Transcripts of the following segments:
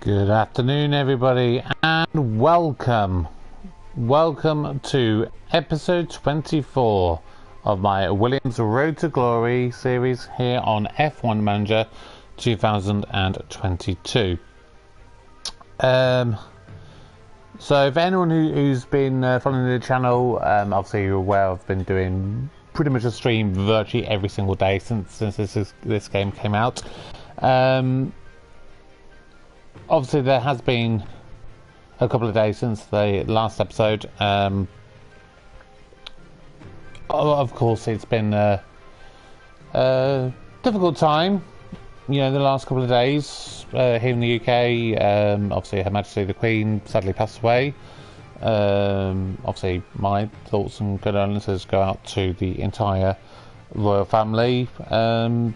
Good afternoon, everybody, and welcome to episode 24 of my Williams Road to Glory series here on F1 Manager 2022. So if anyone who's been following the channel, obviously you're aware I've been doing pretty much a stream virtually every single day since this game came out. Obviously there has been a couple of days since the last episode. Of course it's been a difficult time, you know, the last couple of days here in the UK. Obviously Her Majesty the Queen sadly passed away. Obviously my thoughts and condolences go out to the entire royal family. You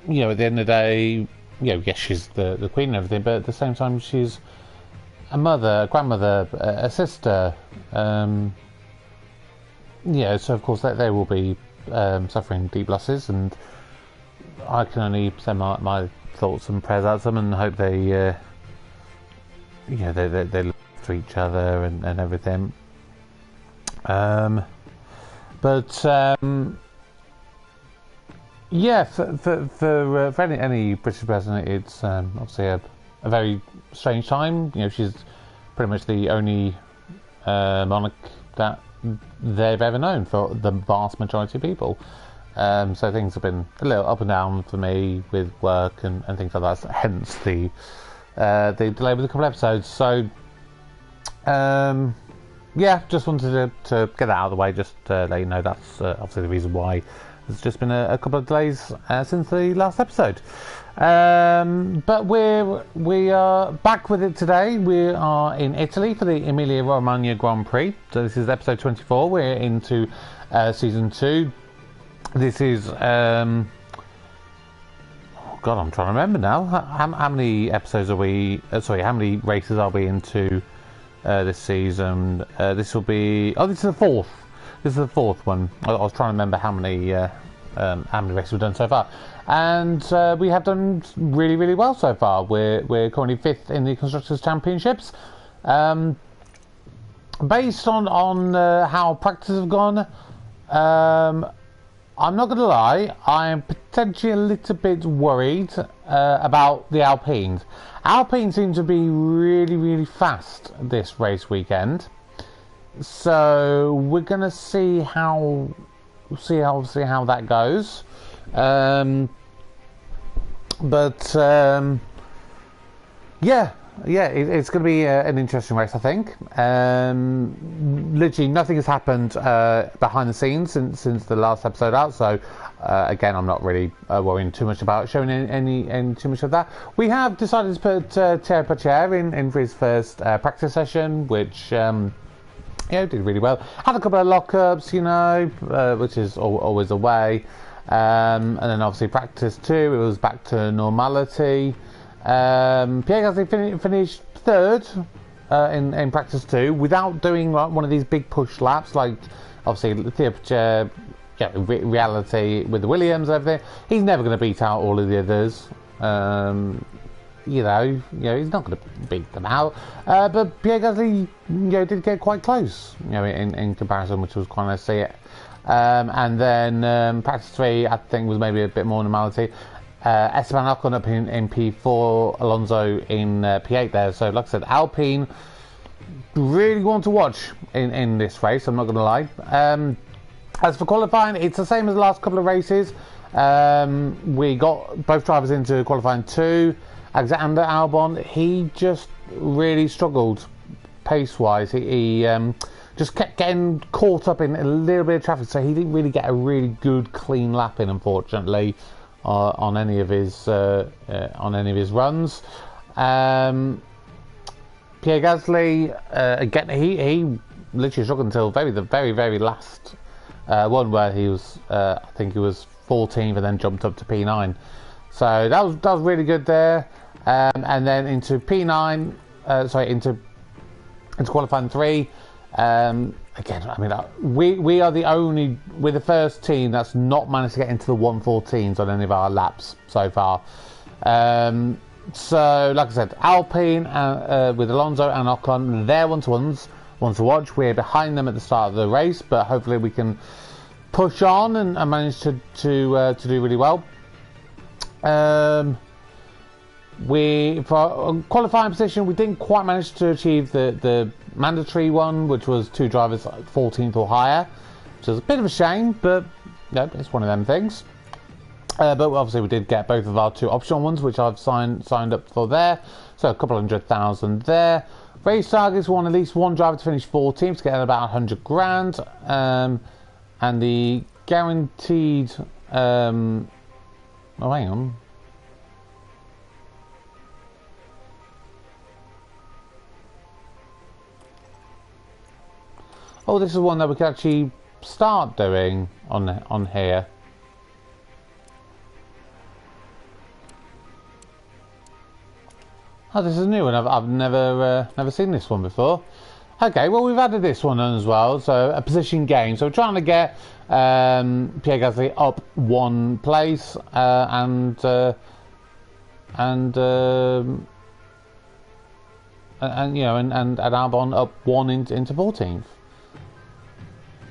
know, at the end of the day, you know, yes, she's the Queen and everything, but at the same time she's a mother, a grandmother, a sister. Yeah, so of course they will be suffering deep losses, and I can only send my thoughts and prayers out to them and hope they, you know, they look after each other and everything. Yeah, for any British president, it's obviously a very strange time. You know, she's pretty much the only monarch that they've ever known for the vast majority of people. So things have been a little up and down for me with work and things like that. Hence the delay with a couple of episodes. So yeah, just wanted to get that out of the way, just to let you know that's obviously the reason why. There's just been a couple of delays since the last episode, but we are back with it today. We are in Italy for the Emilia Romagna Grand Prix. So this is episode 24. We're into season 2. This is oh God, I'm trying to remember now. How many episodes are we? Sorry, how many races are we into this season? This will be. Oh, this is the fourth. This is the fourth one. I was trying to remember how many races we've done so far, and we have done really well so far. We're currently 5th in the Constructors Championships. Based on how practice have gone, I'm not going to lie, I am potentially a little bit worried about the Alpines. Alpines seem to be really fast this race weekend. So we're gonna see how that goes, yeah, it's going to be an interesting race, I think. Literally nothing has happened behind the scenes since the last episode out, so again, I'm not really worrying too much about showing any too much of that. We have decided to put Thierry Pacher in for his first practice session, which yeah, did really well. Had a couple of lockups, you know, which is always a way. And then obviously practice 2, it was back to normality. Pierre Gasly finished 3rd in practice 2 without doing like one of these big push laps, like obviously Thierry Pacher, yeah, reality with the Williams and everything. He's never going to beat out all of the others. You know, he's not going to beat them out. But Pierre Gasly, you know, did get quite close, you know, in comparison, which was quite nice to see it. And then practice 3, I think, was maybe a bit more normality. Esteban Ocon up in P4, Alonso in P8 there. So, like I said, Alpine really want to watch in this race, I'm not going to lie. As for qualifying, it's the same as the last couple of races. We got both drivers into qualifying 2. Alexander Albon, he just really struggled pace-wise. He just kept getting caught up in a little bit of traffic, so he didn't really get a really good, clean lap in, unfortunately, on any of his runs. Pierre Gasly, again, he literally struggled until the very last one, where he was, I think he was 14th and then jumped up to P9. So that was really good there. And then into P9, into qualifying 3. Again, I mean, we're the first team that's not managed to get into the 114s on any of our laps so far. So, like I said, Alpine with Alonso and Ocon, they're one-to-ones, one to watch. We're behind them at the start of the race, but hopefully we can push on and manage to do really well. For qualifying position, we didn't quite manage to achieve the mandatory one, which was 2 drivers 14th or higher, which is a bit of a shame, but no, it's one of them things. But obviously we did get both of our 2 optional ones, which I've signed up for there, so a couple 100,000 there. Race targets, we want at least 1 driver to finish 14th to get about 100 grand, and the guaranteed oh, hang on. Oh, this is one that we can actually start doing on here. Oh, this is a new one. I've never seen this one before. Okay, well, we've added this one on as well. So a position game. So we're trying to get Pierre Gasly up 1 place and you know, and Albon up 1 into 14th.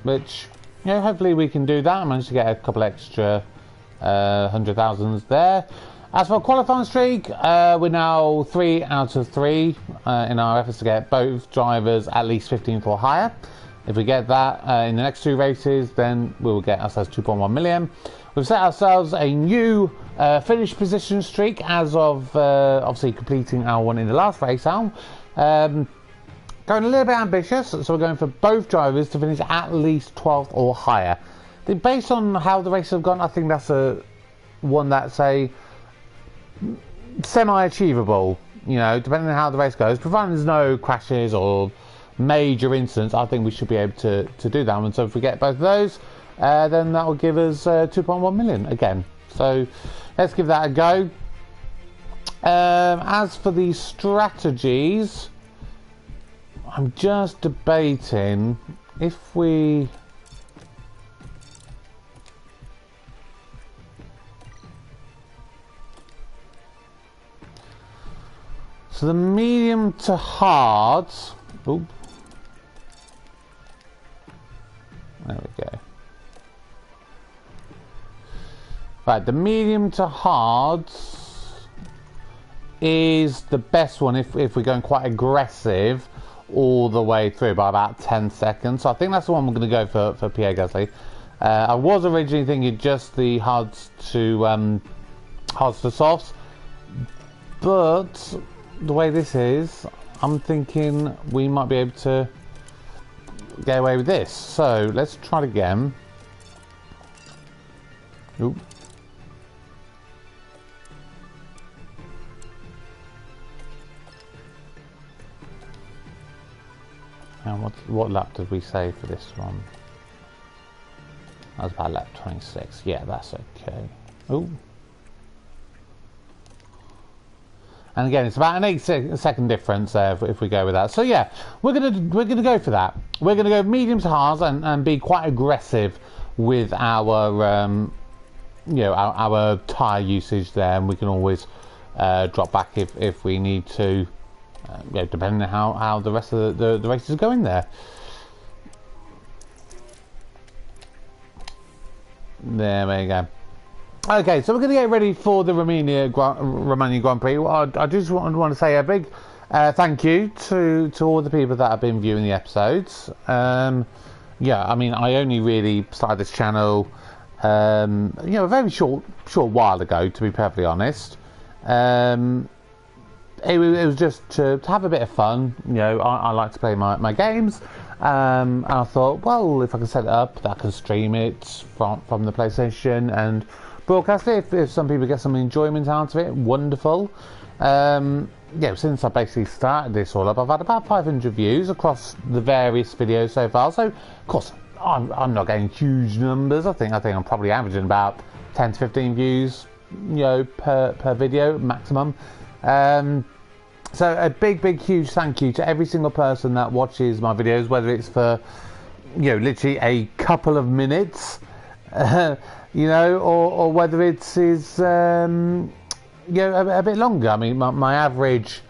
Which, you know, hopefully we can do that. I managed to get a couple extra 100,000s there. As for qualifying streak, we're now 3 out of 3 in our efforts to get both drivers at least 15th or higher. If we get that in the next 2 races, then we will get ourselves 2.1 million. We've set ourselves a new finish position streak as of obviously completing our one in the last race out. Going a little bit ambitious, so we're going for both drivers to finish at least 12th or higher. Based on how the races have gone, I think that's one that's a semi-achievable, you know, depending on how the race goes. Providing there's no crashes or major incidents, I think we should be able to do that one. So if we get both of those, then that will give us 2.1 million again. So let's give that a go. As for the strategies, I'm just debating if we... So the medium to hard... Ooh. There we go. Right, the medium to hard is the best one if we're going quite aggressive all the way through by about 10 seconds. So I think that's the one we're going to go for Pierre Gasly. I was originally thinking just the hards to softs, but the way this is, I'm thinking we might be able to get away with this. So let's try it again. Ooh. And what lap did we say for this one? That was about lap 26. Yeah, that's okay. Ooh. And again, it's about an 8-second difference if we go with that. So yeah, we're gonna go for that. We're gonna go medium to hards and be quite aggressive with our you know, our tyre usage there, and we can always drop back if we need to. Yeah, depending on how the rest of the race is going there. There we go. Okay, so we're going to get ready for the Romagna Grand Prix. I just want to say a big thank you to all the people that have been viewing the episodes. Yeah, I mean, I only really started this channel, you know, a very short while ago, to be perfectly honest. It was just to have a bit of fun. You know, I like to play my games, and I thought, well, if I can set it up, that I can stream it from the PlayStation and broadcast it. If some people get some enjoyment out of it, wonderful. Yeah, since I basically started this all up, I've had about 500 views across the various videos so far. So, of course, I'm not getting huge numbers. I think I'm probably averaging about 10 to 15 views, you know, per video maximum. So a big huge thank you to every single person that watches my videos, whether it's for, you know, literally a couple of minutes, you know, or whether it's you a bit longer. I mean, my average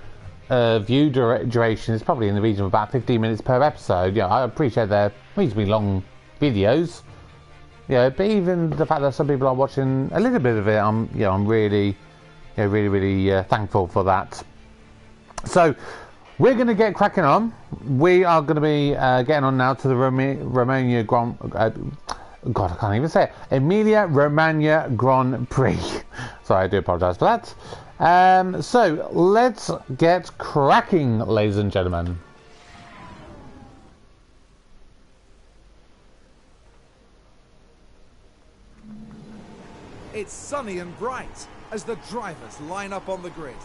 view duration is probably in the region of about 15 minutes per episode. I appreciate they're reasonably long videos. But even the fact that some people are watching a little bit of it, I'm really, really thankful for that. So we're going to get cracking on. We are going to be getting on now to the Romagna Grand. God, I can't even say it. Emilia Romagna Grand Prix. Sorry, I do apologise for that. So let's get cracking, ladies and gentlemen. It's sunny and bright as the drivers line up on the grid.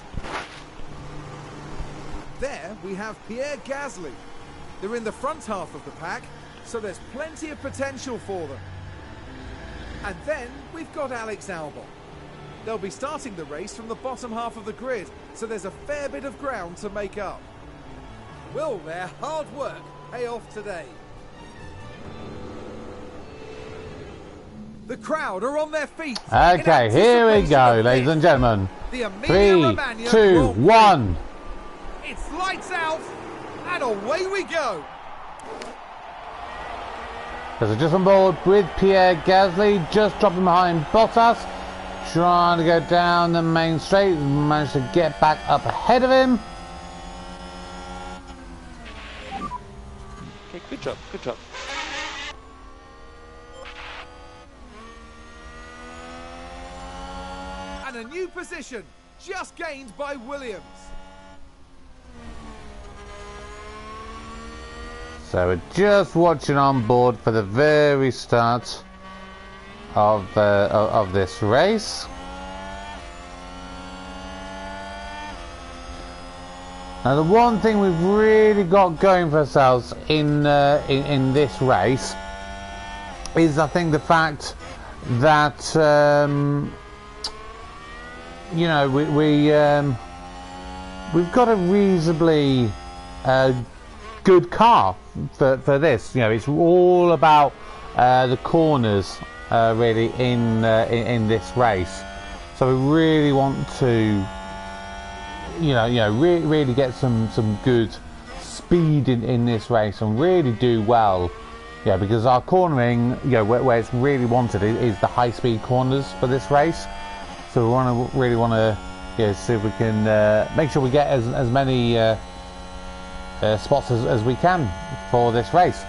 There we have Pierre Gasly. They're in the front half of the pack, so there's plenty of potential for them. And then we've got Alex Albon. They'll be starting the race from the bottom half of the grid, so there's a fair bit of ground to make up. Will their hard work pay off today? The crowd are on their feet. Okay, here we go, ladies and gentlemen. 3, 2, 1. It's lights out, and away we go. So we're just on board with Pierre Gasly, just dropping behind Bottas, trying to go down the main straight, managed to get back up ahead of him. Okay, good job, good job. And a new position, just gained by Williams. So we're just watching on board for the very start of this race. Now the one thing we've really got going for ourselves in this race is, I think, the fact that we've got a reasonably good car for this. It's all about the corners really in this race. So we really want to really get some good speed in this race and really do well. Because our cornering, where it's really wanted is the high speed corners for this race. So we really want to see if we can make sure we get as many spots as we can for this race.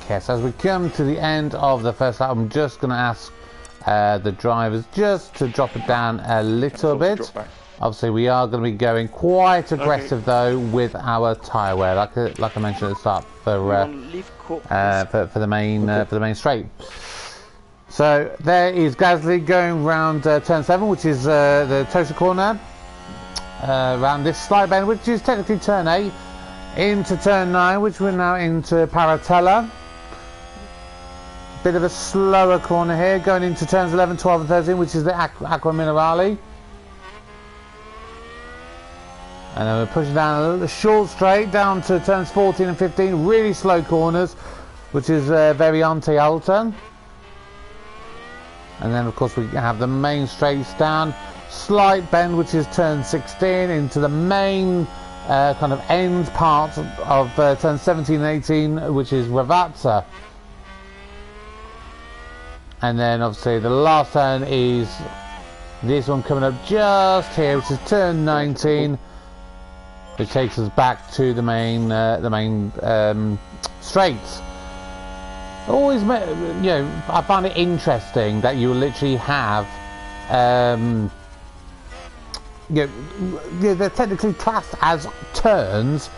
Okay, so as we come to the end of the first lap, I'm just going to ask the drivers just to drop it down a little bit. Obviously we are going to be going quite aggressive though with our tyre wear, like I mentioned at the start, for the main straight. So there is Gasly going round turn 7, which is the total corner, around this slight bend, which is technically turn 8, into turn 9, which we're now into Paratella. Bit of a slower corner here, going into turns 11, 12 and 13, which is the Aqua Minerale. And then we're pushing down a short straight down to turns 14 and 15, really slow corners, which is Variante Alta. And then of course we have the main straights down, slight bend, which is turn 16, into the main kind of end part of turn 17 and 18, which is Ravazza. And then obviously the last turn is this one coming up just here, which is turn 19, which takes us back to the main straights. Always, I find it interesting that you literally have, they're technically classed as turns,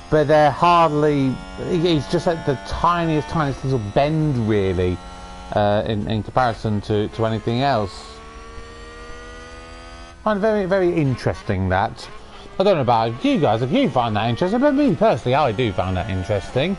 but they're hardly. It's just like the tiniest little bend, really, in comparison to anything else. I find it very, very interesting that. I don't know about you guys if you find that interesting, but me personally, I do find that interesting.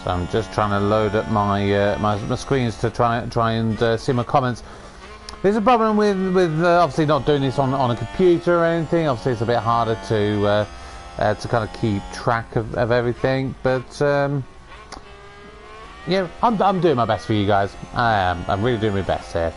So I'm just trying to load up my my screens to try and see my comments. There's a problem with obviously not doing this on a computer or anything. Obviously, it's a bit harder to kind of keep track of everything. But yeah, I'm doing my best for you guys. I am. I'm really doing my best here.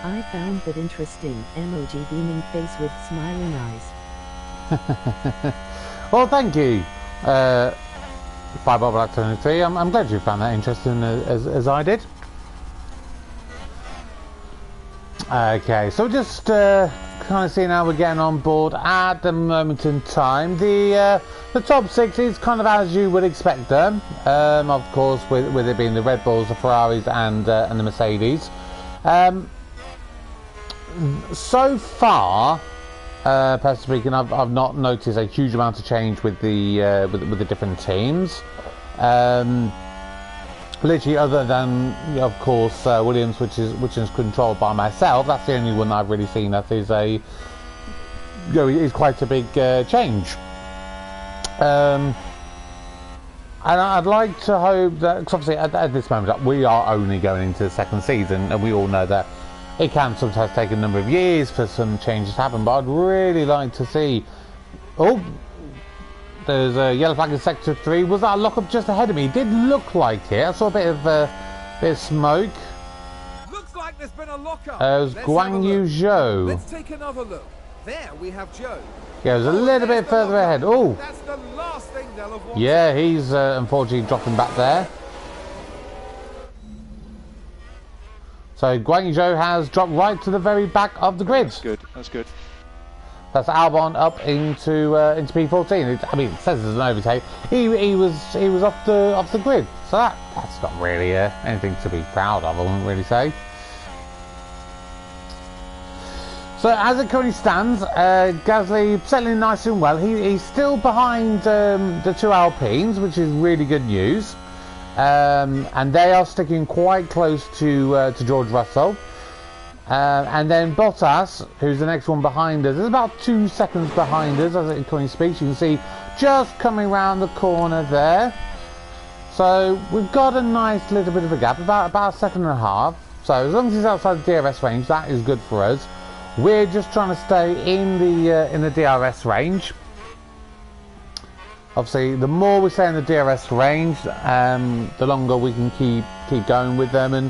I found that interesting. Emoji beaming face with smiling eyes. Well, thank you, Fireball Black 23. I'm glad you found that interesting as I did. Okay, so just kind of seeing how we're getting on board at the moment in time. The top 6 is kind of as you would expect them. Of course, with it being the Red Bulls, the Ferraris, and the Mercedes. So far, personally speaking, I've not noticed a huge amount of change with the different teams. Literally, other than of course Williams, which is controlled by myself. That's the only one I've really seen that is is quite a big change. And I'd like to hope that, because obviously at this moment we are only going into the second season, and we all know that it can sometimes take a number of years for some changes to happen, but I'd really like to see... Oh, there's a yellow flag in Sector 3. Was that a lock-up just ahead of me? It did look like it. I saw a bit of smoke. Looks like there's been a lock-up. It was Guan Yu Zhou. Let's take another look. There we have Zhou. Yeah, it was a little bit further ahead. Oh, that's the last thing they'll have wanted. Yeah, he's unfortunately dropping back there. So Guan Yu Zhou has dropped right to the very back of the grid. That's good. That's good. That's Albon up into P14. I mean, it says there's an overtake. He was off the grid. So that's not really anything to be proud of, I wouldn't really say. So as it currently stands, Gasly settling nice and well. He's still behind the 2 Alpines, which is really good news. And they are sticking quite close to George Russell. And then Bottas, who's the next one behind us, is about 2 seconds behind us as it currently speaks. You can see just coming around the corner there. So we've got a nice little bit of a gap, about a second and a half. So as long as he's outside the DRS range, that is good for us. We're just trying to stay in the DRS range. Obviously, the more we stay in the DRS range, the longer we can keep going with them and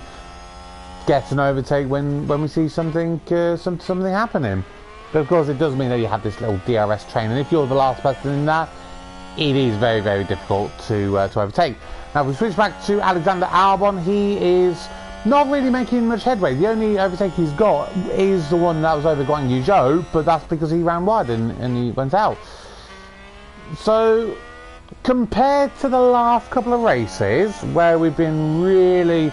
get an overtake when we see something happening. But of course, it does mean that you have this little DRS train, and if you're the last person in that, it is very, very difficult to overtake. Now, if we switch back to Alexander Albon, he is not really making much headway. The only overtake he's got is the one that was over Guan Yu Zhou, but that's because he ran wide and he went out. So, compared to the last couple of races, where we've been really,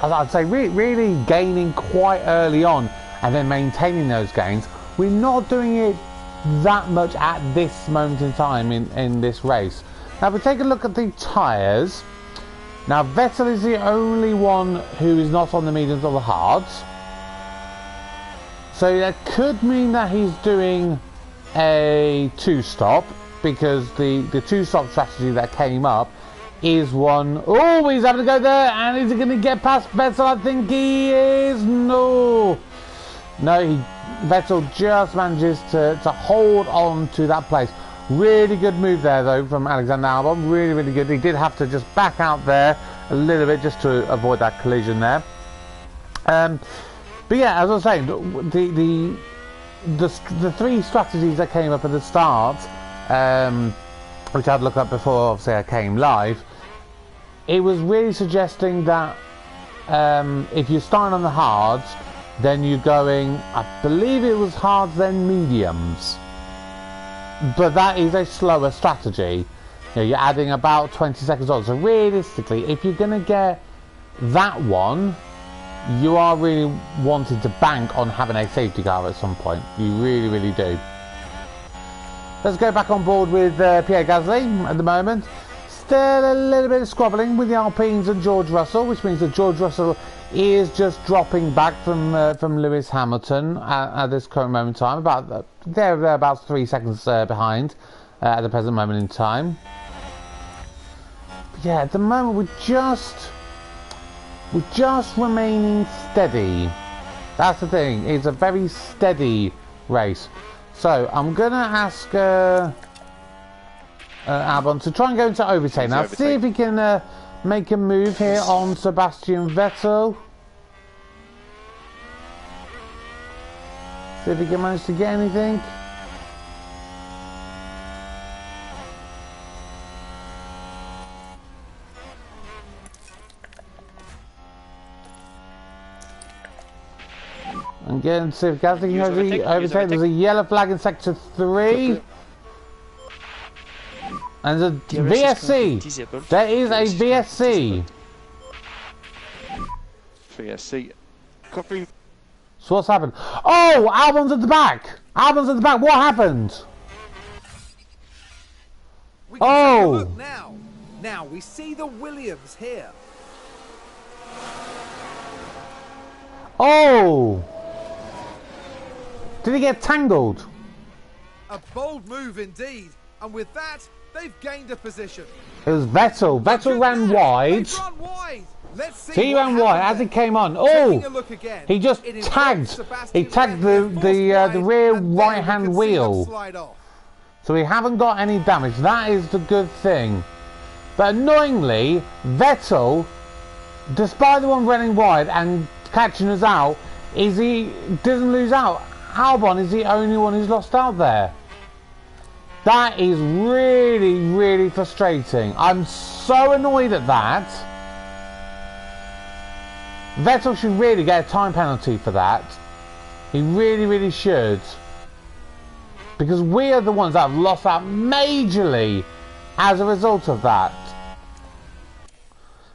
I'd say really gaining quite early on and then maintaining those gains, we're not doing it that much at this moment in time in this race. Now, if we take a look at the tyres, now Vettel is the only one who is not on the mediums or the hards. So that could mean that he's doing a 2-stop, because the 2-stop strategy that came up is one. Oh, he's having to go there, and is he going to get past Vettel? I think he is. No, Vettel just manages to hold on to that place. Really good move there, though, from Alexander Albon. Really good. He did have to just back out there a little bit just to avoid that collision there. But yeah, as I was saying, the 3 strategies that came up at the start, which I'd looked up before obviously I came live, it was really suggesting that if you're starting on the hards, then you're going, I believe it was hards then mediums, but that is a slower strategy. You know, you're adding about 20 seconds on, so realistically, if you're going to get that one, you are really wanting to bank on having a safety car at some point. You really do. Let's go back on board with Pierre Gasly at the moment. Still a little bit of squabbling with the Alpines and George Russell, which means that George Russell He is just dropping back from Lewis Hamilton at this current moment in time. They're about 3 seconds behind at the present moment in time. But yeah, at the moment we're just remaining steady. That's the thing. It's a very steady race. So I'm gonna ask Albon to try and go into overtake now. See if he can make a move here on Sebastian Vettel. See if he can manage to get anything. And again, see if Gasly can overtake. There's a yellow flag in sector 3. And there's a VSC. There is a VSC. VSC. Copy. So what's happened? Oh, Albon's at the back. Albon's at the back. What happened? We can take a look now. Now we see the Williams here. Oh! Did he get tangled? A bold move indeed, and with that, they've gained a position. It was Vettel. Vettel ran wide. They've run wide. Let's see. He ran wide as he came on. Oh! He just tagged. He tagged the rear right-hand wheel. So we haven't got any damage. That is the good thing. But annoyingly, Vettel, despite the one running wide and catching us out, he doesn't lose out. Albon is the only one who's lost out there. That is really, really frustrating. I'm so annoyed at that. Vettel should really get a time penalty for that. He really, really should. Because we are the ones that have lost out majorly as a result of that.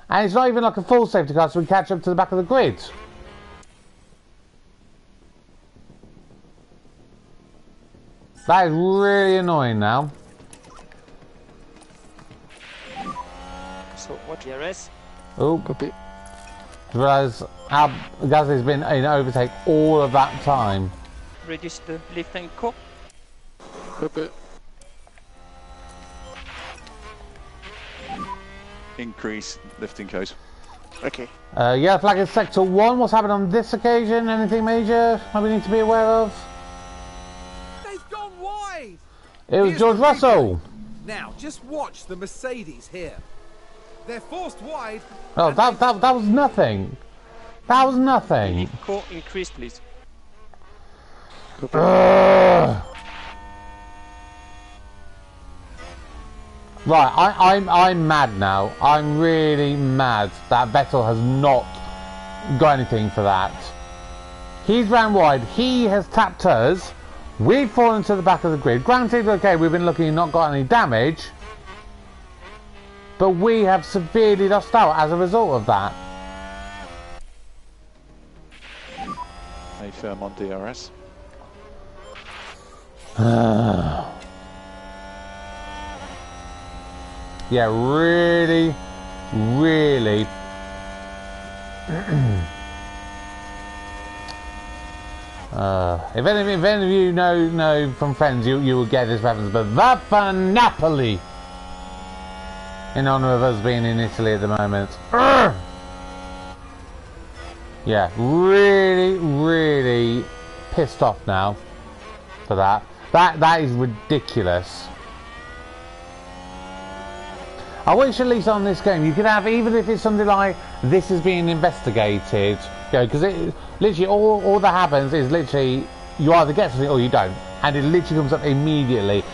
And it's not even like a full safety car, so we catch up to the back of the grid. That is really annoying now. So what DRS? Oh, Copy. Whereas Gasly's been in overtake all of that time. Reduce the lift and core. Copy. Increase lifting code. Okay. Yeah, flag is sector 1. What's happened on this occasion? Anything major that we need to be aware of? They've gone wide. It was George Russell. Now, just watch the Mercedes here. They're forced wide. Oh, that was nothing. That was nothing. Core increase, please. Right, I'm mad now. I'm really mad that Vettel has not got anything for that. He's ran wide. He has tapped us. We've fallen to the back of the grid. Granted, okay, we've been lucky and not got any damage. But we have severely lost out as a result of that. Stay firm on DRS. Yeah, really, really. If any of you know from friends, you will get this reference. But Vaffa Napoli, in honour of us being in Italy at the moment. Yeah, really, really pissed off now for that. That is ridiculous. I wish at least on this game you could have, even if it's something like this is being investigated, you know, because it literally all that happens is literally you either get something or you don't, and it literally comes up immediately.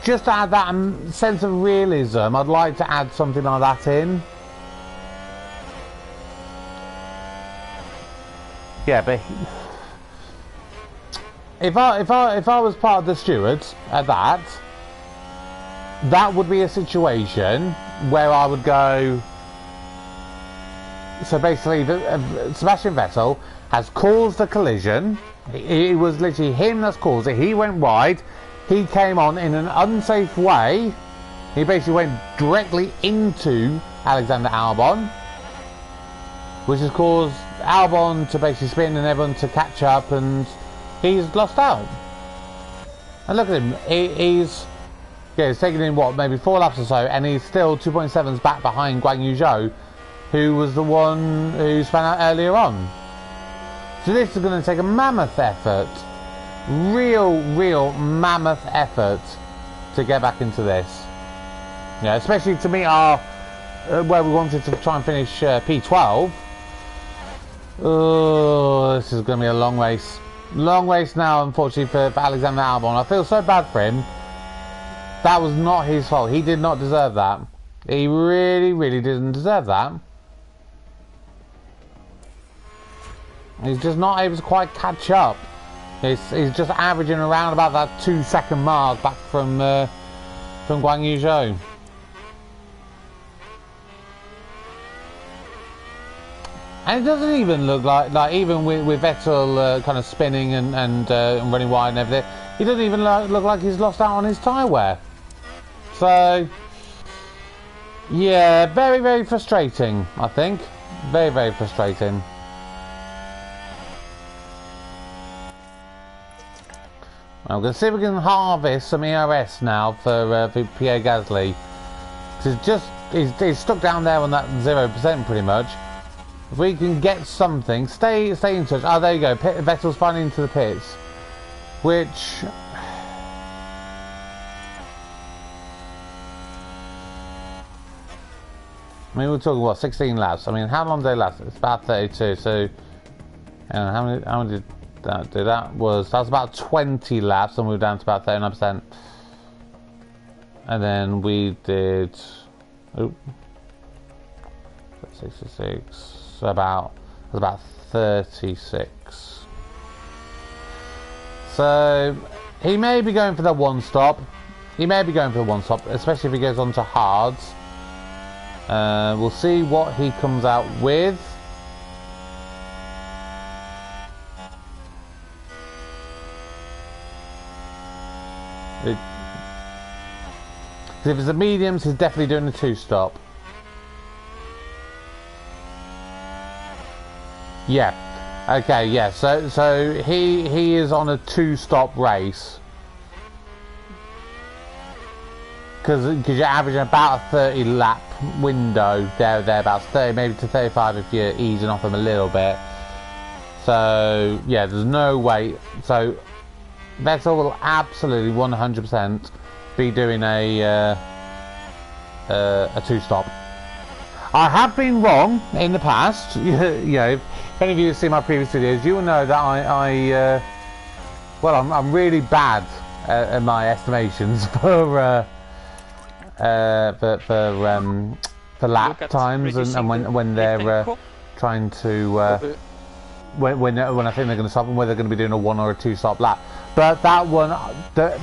Just to add that sense of realism, I'd like to add something like that in. Yeah, but if I was part of the stewards at that would be a situation where I would go. So basically, Sebastian Vettel has caused a collision. It was literally him that's caused it. He went wide. He came on in an unsafe way. He basically went directly into Alexander Albon, which has caused Albon to basically spin and everyone to catch up, and he's lost out. And look at him, he's taken in what, maybe 4 laps or so, and he's still 2.7s back behind Guan Yu Zhou, who was the one who spun out earlier on. So this is going to take a mammoth effort, real mammoth effort to get back into this. Yeah, especially to meet our where we wanted to try and finish P12. Oh, this is going to be a long race. Long race now, unfortunately, for Alexander Albon. I feel so bad for him. That was not his fault. He did not deserve that. He really didn't deserve that. He's just not able to quite catch up. He's just averaging around about that 2-second mark back from Guan Yu Zhou. And it doesn't even look like even with Vettel kind of spinning and running wide and everything, he doesn't even look like he's lost out on his tyre wear. So, yeah, very frustrating, I think. Very frustrating. I'm going to see if we can harvest some ERS now for Pierre Gasly. He's stuck down there on that 0% pretty much. If we can get something, stay in touch. Oh, there you go. Vettel's finally into the pits, which I mean, we're talking what, 16 laps. I mean, how long did they last? It's about 32. So, and how many did that do? That was about 20 laps, and we were down to about 39%. And then we did 66. So about 36. So he may be going for the one stop. Especially if he goes on to hards. We'll see what he comes out with. If it's the mediums, he's definitely doing a 2-stop. Yeah. Okay. Yeah. So he is on a 2-stop race because you're averaging about a 30 lap window thereabouts, 30 maybe to 35 if you're easing off him a little bit. So yeah, there's no way. So Vettel will absolutely 100% be doing a 2-stop. I have been wrong in the past. You know, if any of you have seen my previous videos, you will know that I'm really bad at my estimations for lap times and when they're trying to when I think they're going to stop and whether they're going to be doing a 1 or a 2-stop lap. But that one,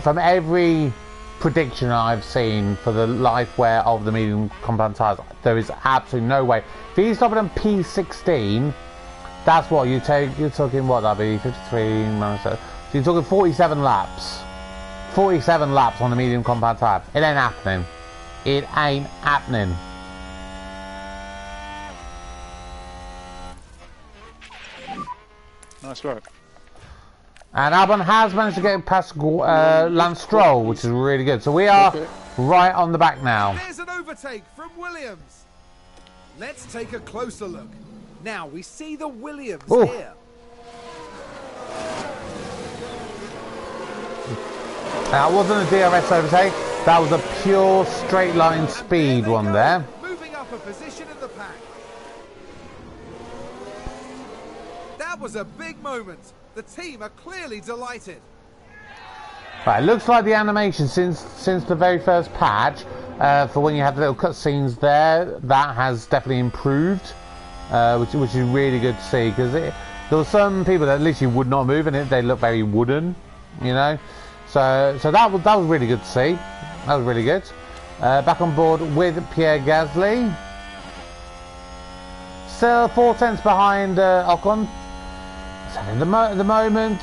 from every prediction I've seen for the life wear of the medium compound tyres, there is absolutely no way. If he's stopping on P16, that's what you're talking. What that'd be 53 minus. So you're talking 47 laps. 47 laps on the medium compound tyre. It ain't happening. It ain't happening. Nice work. And Albon has managed to get past Lance Stroll, which is really good. So we are right on the back now. There's an overtake from Williams. Let's take a closer look. Now we see the Williams here. That wasn't a DRS overtake. That was a pure straight line speed one there. Moving up a position in the pack. That was a big moment. The team are clearly delighted. Right, it looks like the animation since the very first patch, for when you have the little cutscenes there, that has definitely improved, which is really good to see, because there were some people that literally would not move and they look very wooden, you know. So that was really good to see. That was really good. Back on board with Pierre Gasly. Still 4 tenths behind Ocon. So at the moment,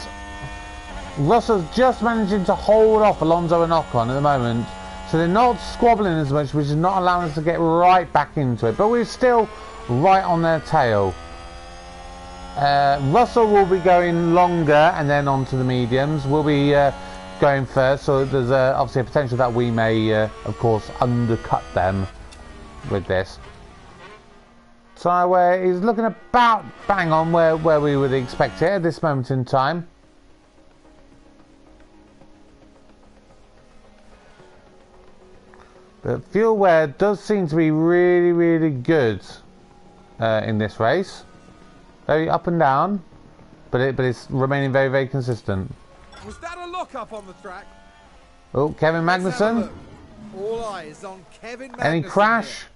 Russell's just managing to hold off Alonso and Ocon at the moment. So they're not squabbling as much, which is not allowing us to get right back into it. But we're still right on their tail. Russell will be going longer and then on to the mediums. We'll be going first, so there's obviously a potential that we may, of course, undercut them with this. So he's looking about bang on where we would expect it at this moment in time. But fuel wear does seem to be really, really good in this race. Very up and down, but it's remaining very, very consistent. Was that a lock-up on the track? Oh, Kevin Magnussen. All eyes on Kevin Magnussen. Any crash?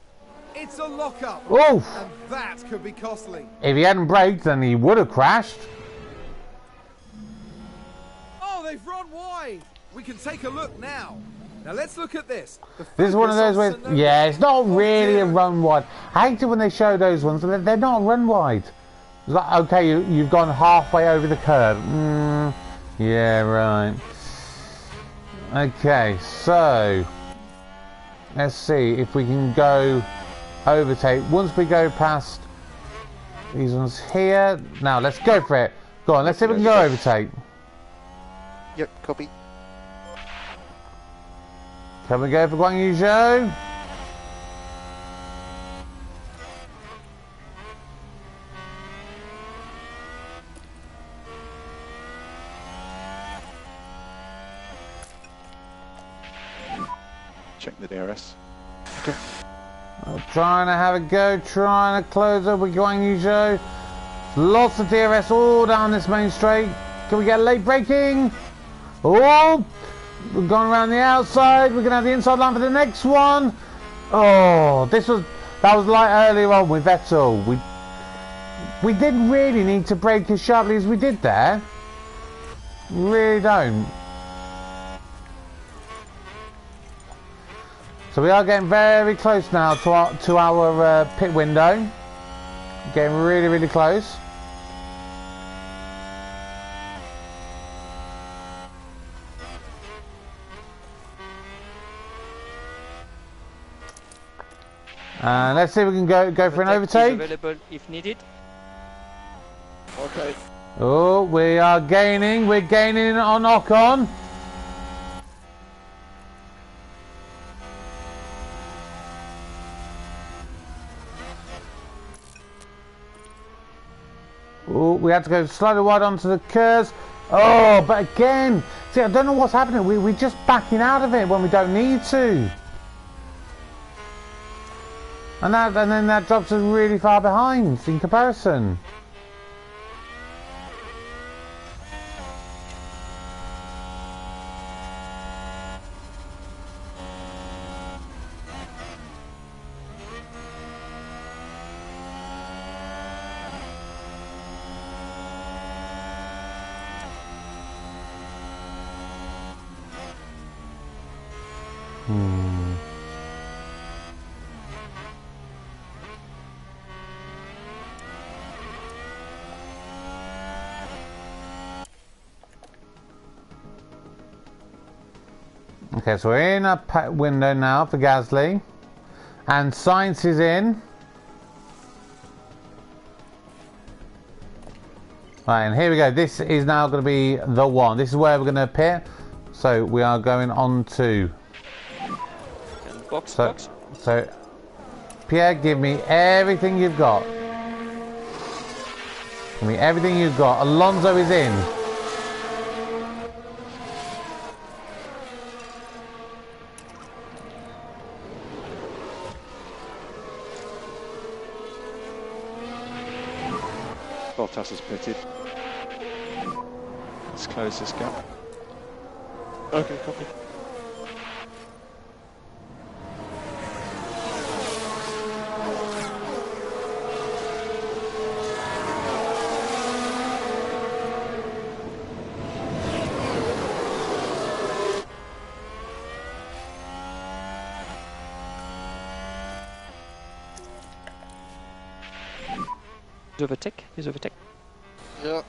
Here. It's a lock-up. Oh! And that could be costly. If he hadn't braked, then he would have crashed. Oh, they've run wide. We can take a look now. Now let's look at this. This is one of those where, yeah, it's not really a run wide. I hate it when they show those ones. They're not run wide. It's like, okay, you've gone halfway over the curve. Yeah, right. Okay, so let's see if we can go overtake. Once we go past these ones here, now let's go for it. Go on, let's see if we can go overtake. Yep, copy. Can we go for Guan Yu Zhou? Check the DRS. Okay. Trying to have a go, trying to close up with Guan Yu Zhou. Lots of DRS all down this main straight. Can we get late braking? Oh! We've gone around the outside. We're going to have the inside line for the next one. Oh, that was like earlier on with Vettel. We didn't really need to brake as sharply as we did there. Really don't. So we are getting very close now to our pit window. Getting really, really close. Let's see if we can go for an overtake. Available if needed. Okay. Oh, we are gaining. We're gaining on Ocon. Oh, we had to go slightly wide onto the curves. Oh, but again, see, I don't know what's happening. We're just backing out of it when we don't need to. And then that drops us really far behind in comparison. Okay, so we're in a window now for Gasly, and Sainz is in. Right, and here we go. This is now going to be the one. This is where we're going to pit. So we are going on to. And box. So, Pierre, give me everything you've got. Give me everything you've got. Alonso is in. Bottas is pitted. Let's close this gap. Okay, copy. He's overtake. Yeah.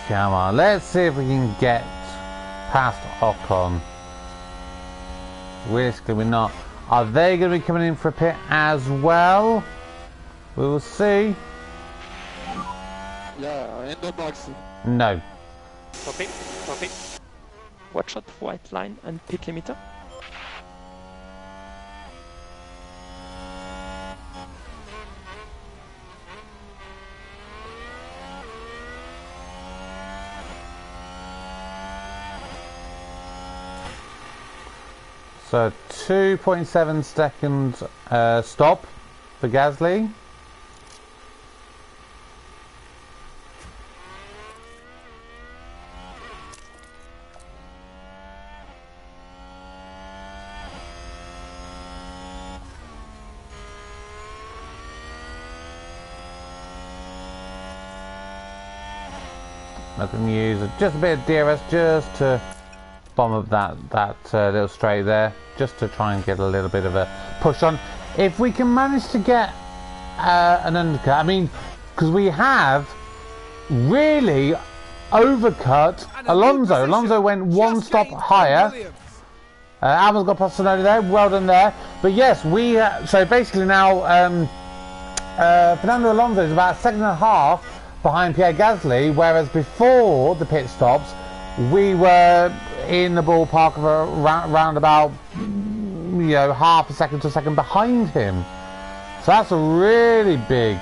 Come on, let's see if we can get past Ocon. Realistically, we're not. Are they going to be coming in for a pit as well? We will see. Yeah, in the box. No. Copy. Copy. Watch out for white line and pit limiter. So 2.7 seconds stop for Gasly. I can use just a bit of DRS just to bomb up that little straight there, just to try and get a little bit of a push on. If we can manage to get an undercut, I mean, because we have really overcut Alonso. Alonso went one stop higher. Albon's got past Tsunoda there, well done there. But yes, we so basically now Fernando Alonso is about a second and a half behind Pierre Gasly, whereas before the pit stops we were in the ballpark of around about, you know, half a second to a second behind him. So that's a really big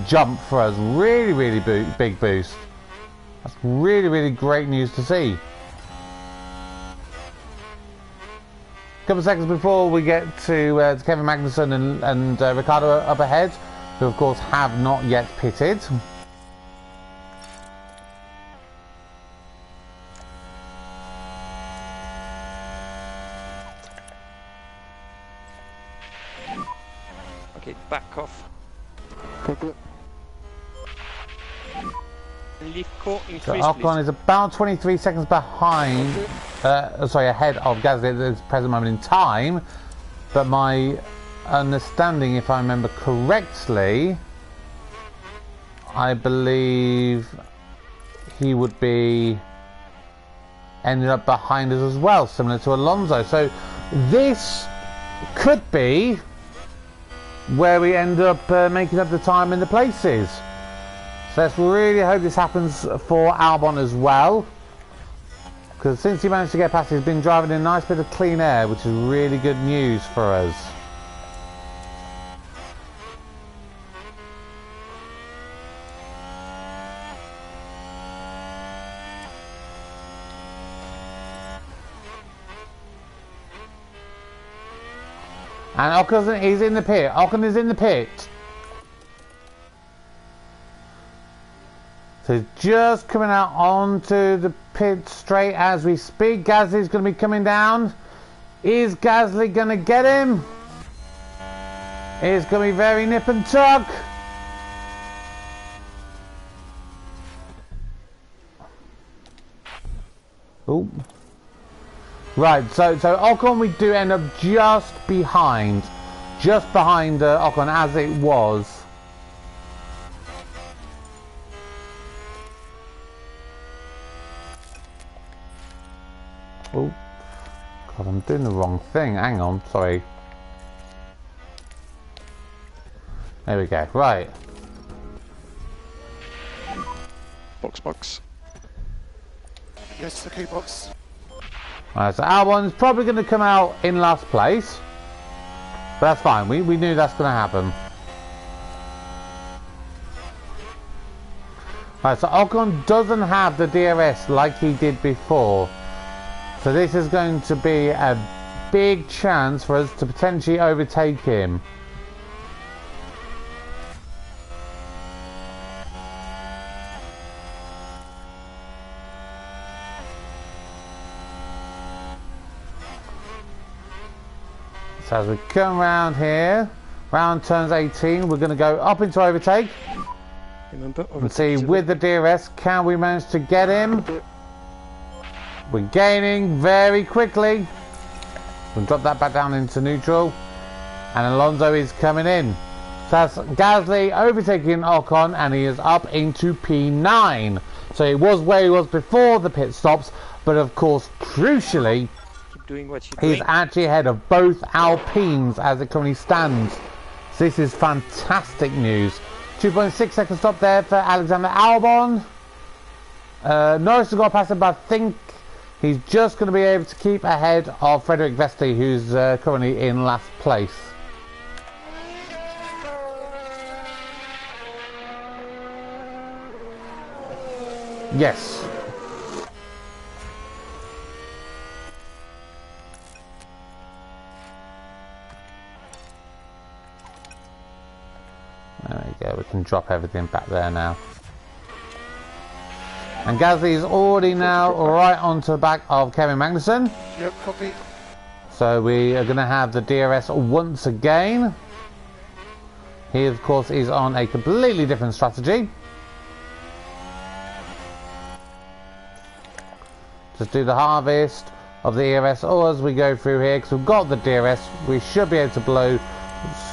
jump for us, really big boost. That's really great news to see. A couple of seconds before we get to Kevin Magnussen and Ricciardo up ahead, who of course have not yet pitted. Okay, back off. Copy. Leave core increase, So Ocon is about 23 seconds behind, sorry, ahead of Gasly at this present moment in time. But my understanding, if I remember correctly, I believe he would be ended up behind us as well, similar to Alonso. So this could be where we end up making up the time in the places. So let's really hope this happens for Albon as well, because since he managed to get past, he's been driving in a nice bit of clean air, which is really good news for us. And Ocon is in the pit. Ocon is in the pit. So he's just coming out onto the pit straight as we speak. Gasly's going to be coming down. Is Gasly going to get him? It's going to be very nip and tuck. Oh. Right, so Ocon we do end up just behind Ocon as it was. Oh, God, I'm doing the wrong thing. Hang on, sorry. There we go. Right. Box. Yes, okay, box. Right, so Albon's probably going to come out in last place, but that's fine. We knew that's going to happen. Right, so Ocon doesn't have the DRS like he did before, so this is going to be a big chance for us to potentially overtake him. So as we come around here, round turns 18, we're going to go up into overtake. Remember, And see, with the DRS, can we manage to get him? We're gaining very quickly. We'll drop that back down into neutral. And Alonso is coming in. So that's Gasly overtaking Ocon, and he is up into P9. So it was where he was before the pit stops, but of course, crucially, Keep doing what you're he's doing. actually ahead of both Alpines as it currently stands. So this is fantastic news. 2.6 second stop there for Alexander Albon. Norris has got past him, but I think he's just going to be able to keep ahead of Frederick Vesti, who's currently in last place. Yes. There we go, we can drop everything back there now. And Gasly is already now right onto the back of Kevin Magnussen. Yep, copy. So we are going to have the DRS once again. He of course is on a completely different strategy. Just do the harvest of the ERS or as we go through here, because we've got the DRS, we should be able to blow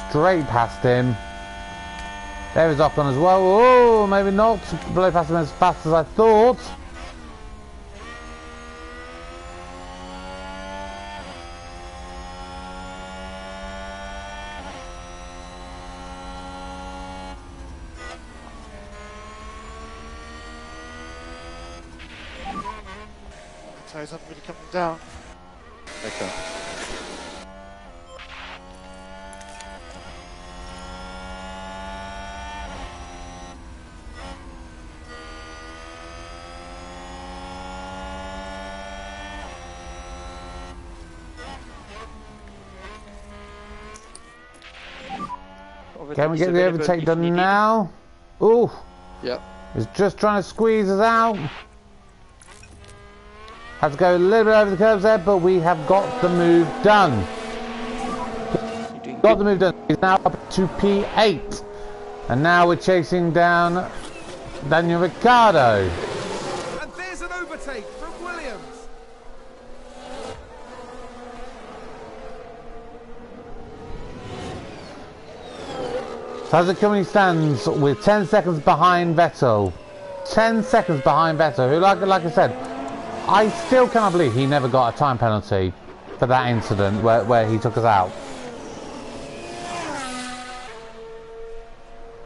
straight past him. There is Ocon as well. Oh, maybe not blow past him as fast as I thought. Tires haven't really coming down. Okay. Can we get the overtake done now? Ooh. Yep. He's just trying to squeeze us out. Had to go a little bit over the curves there, but we have got the move done. Got the move done. He's now up to P8. And now we're chasing down Daniel Ricciardo. And there's an overtake from Williams. So as it currently stands, with 10 seconds behind Vettel. 10 seconds behind Vettel, who, like I said, I still cannot believe he never got a time penalty for that incident where he took us out.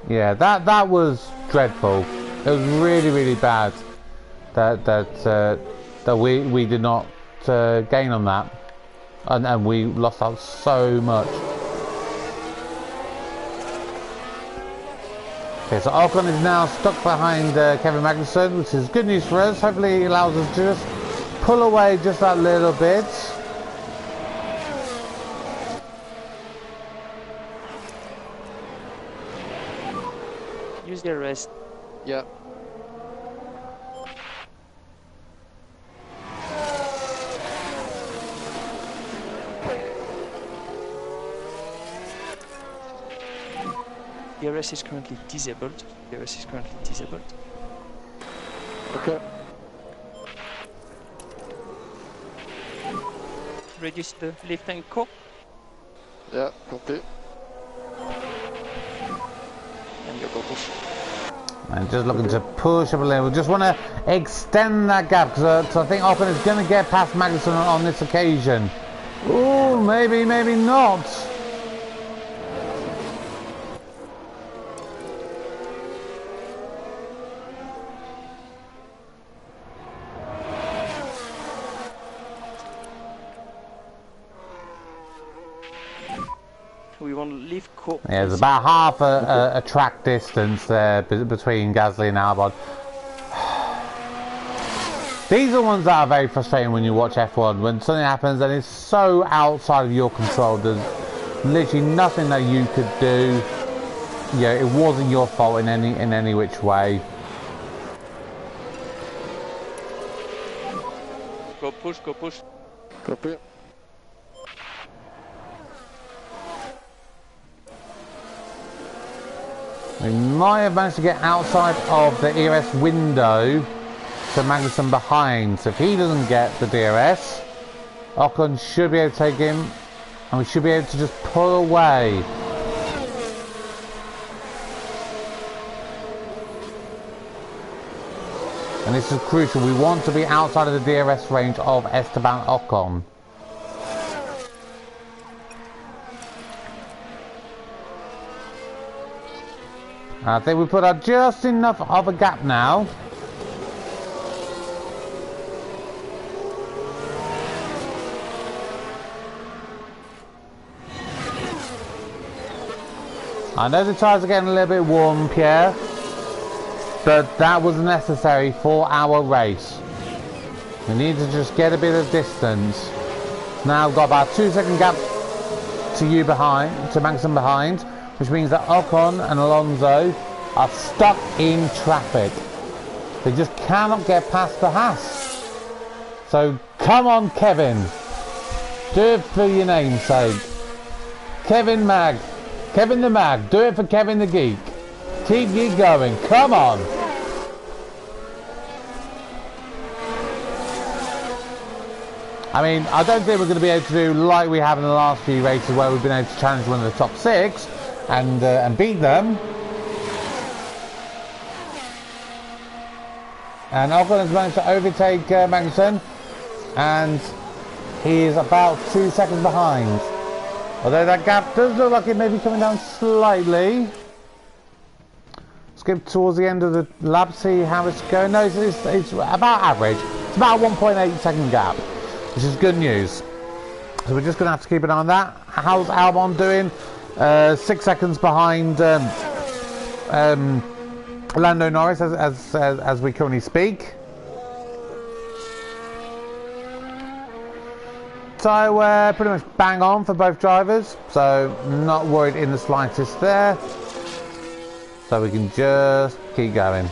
Yeah, that was dreadful. It was really, really bad that we did not gain on that, and we lost out so much. Okay, so Ocon is now stuck behind Kevin Magnussen, which is good news for us. Hopefully it allows us to just pull away just that little bit. Use the rest. Yep. DRS is currently disabled. DRS is currently disabled. Okay. Reduce the lift and core. Yeah, copy. And you go push. And just looking to push up a little. We just want to extend that gap, because I think Ocon is going to get past Magnussen on this occasion. Ooh, maybe, maybe not. We want to leave core. Yeah, there's about half a track distance there between Gasly and Albon. These are ones that are very frustrating when you watch F1. When something happens and it's so outside of your control, there's literally nothing that you could do. Yeah, it wasn't your fault in any which way. Go push, go push. Copy. We might have managed to get outside of the ERS window to Magnussen behind. So if he doesn't get the DRS, Ocon should be able to take him, and we should be able to just pull away. And this is crucial. We want to be outside of the DRS range of Esteban Ocon. I think we put out just enough of a gap now. I know the tyres are getting a little bit warm, Pierre, but that was necessary for our race. We need to just get a bit of distance. Now we've got about 2 second gap to you behind, to Magnussen behind, which means that Ocon and Alonso are stuck in traffic. They just cannot get past the Haas. So come on, Kevin. Do it for your name's sake. Kevin the Mag, do it for Kevin the Geek. Keep you going, come on. I mean, I don't think we're going to be able to do like we have in the last few races where we've been able to challenge one of the top 6 and beat them. And Ocon has managed to overtake Magnussen, and he is about 2 seconds behind. Although that gap does look like it may be coming down slightly. Skip towards the end of the lap, see how it's going. No, it's about average. It's about a 1.8 second gap, which is good news. So we're just going to have to keep an eye on that. How's Albon doing? 6 seconds behind Lando Norris as we currently speak. Tyre wear pretty much bang on for both drivers, so not worried in the slightest there. So we can just keep going.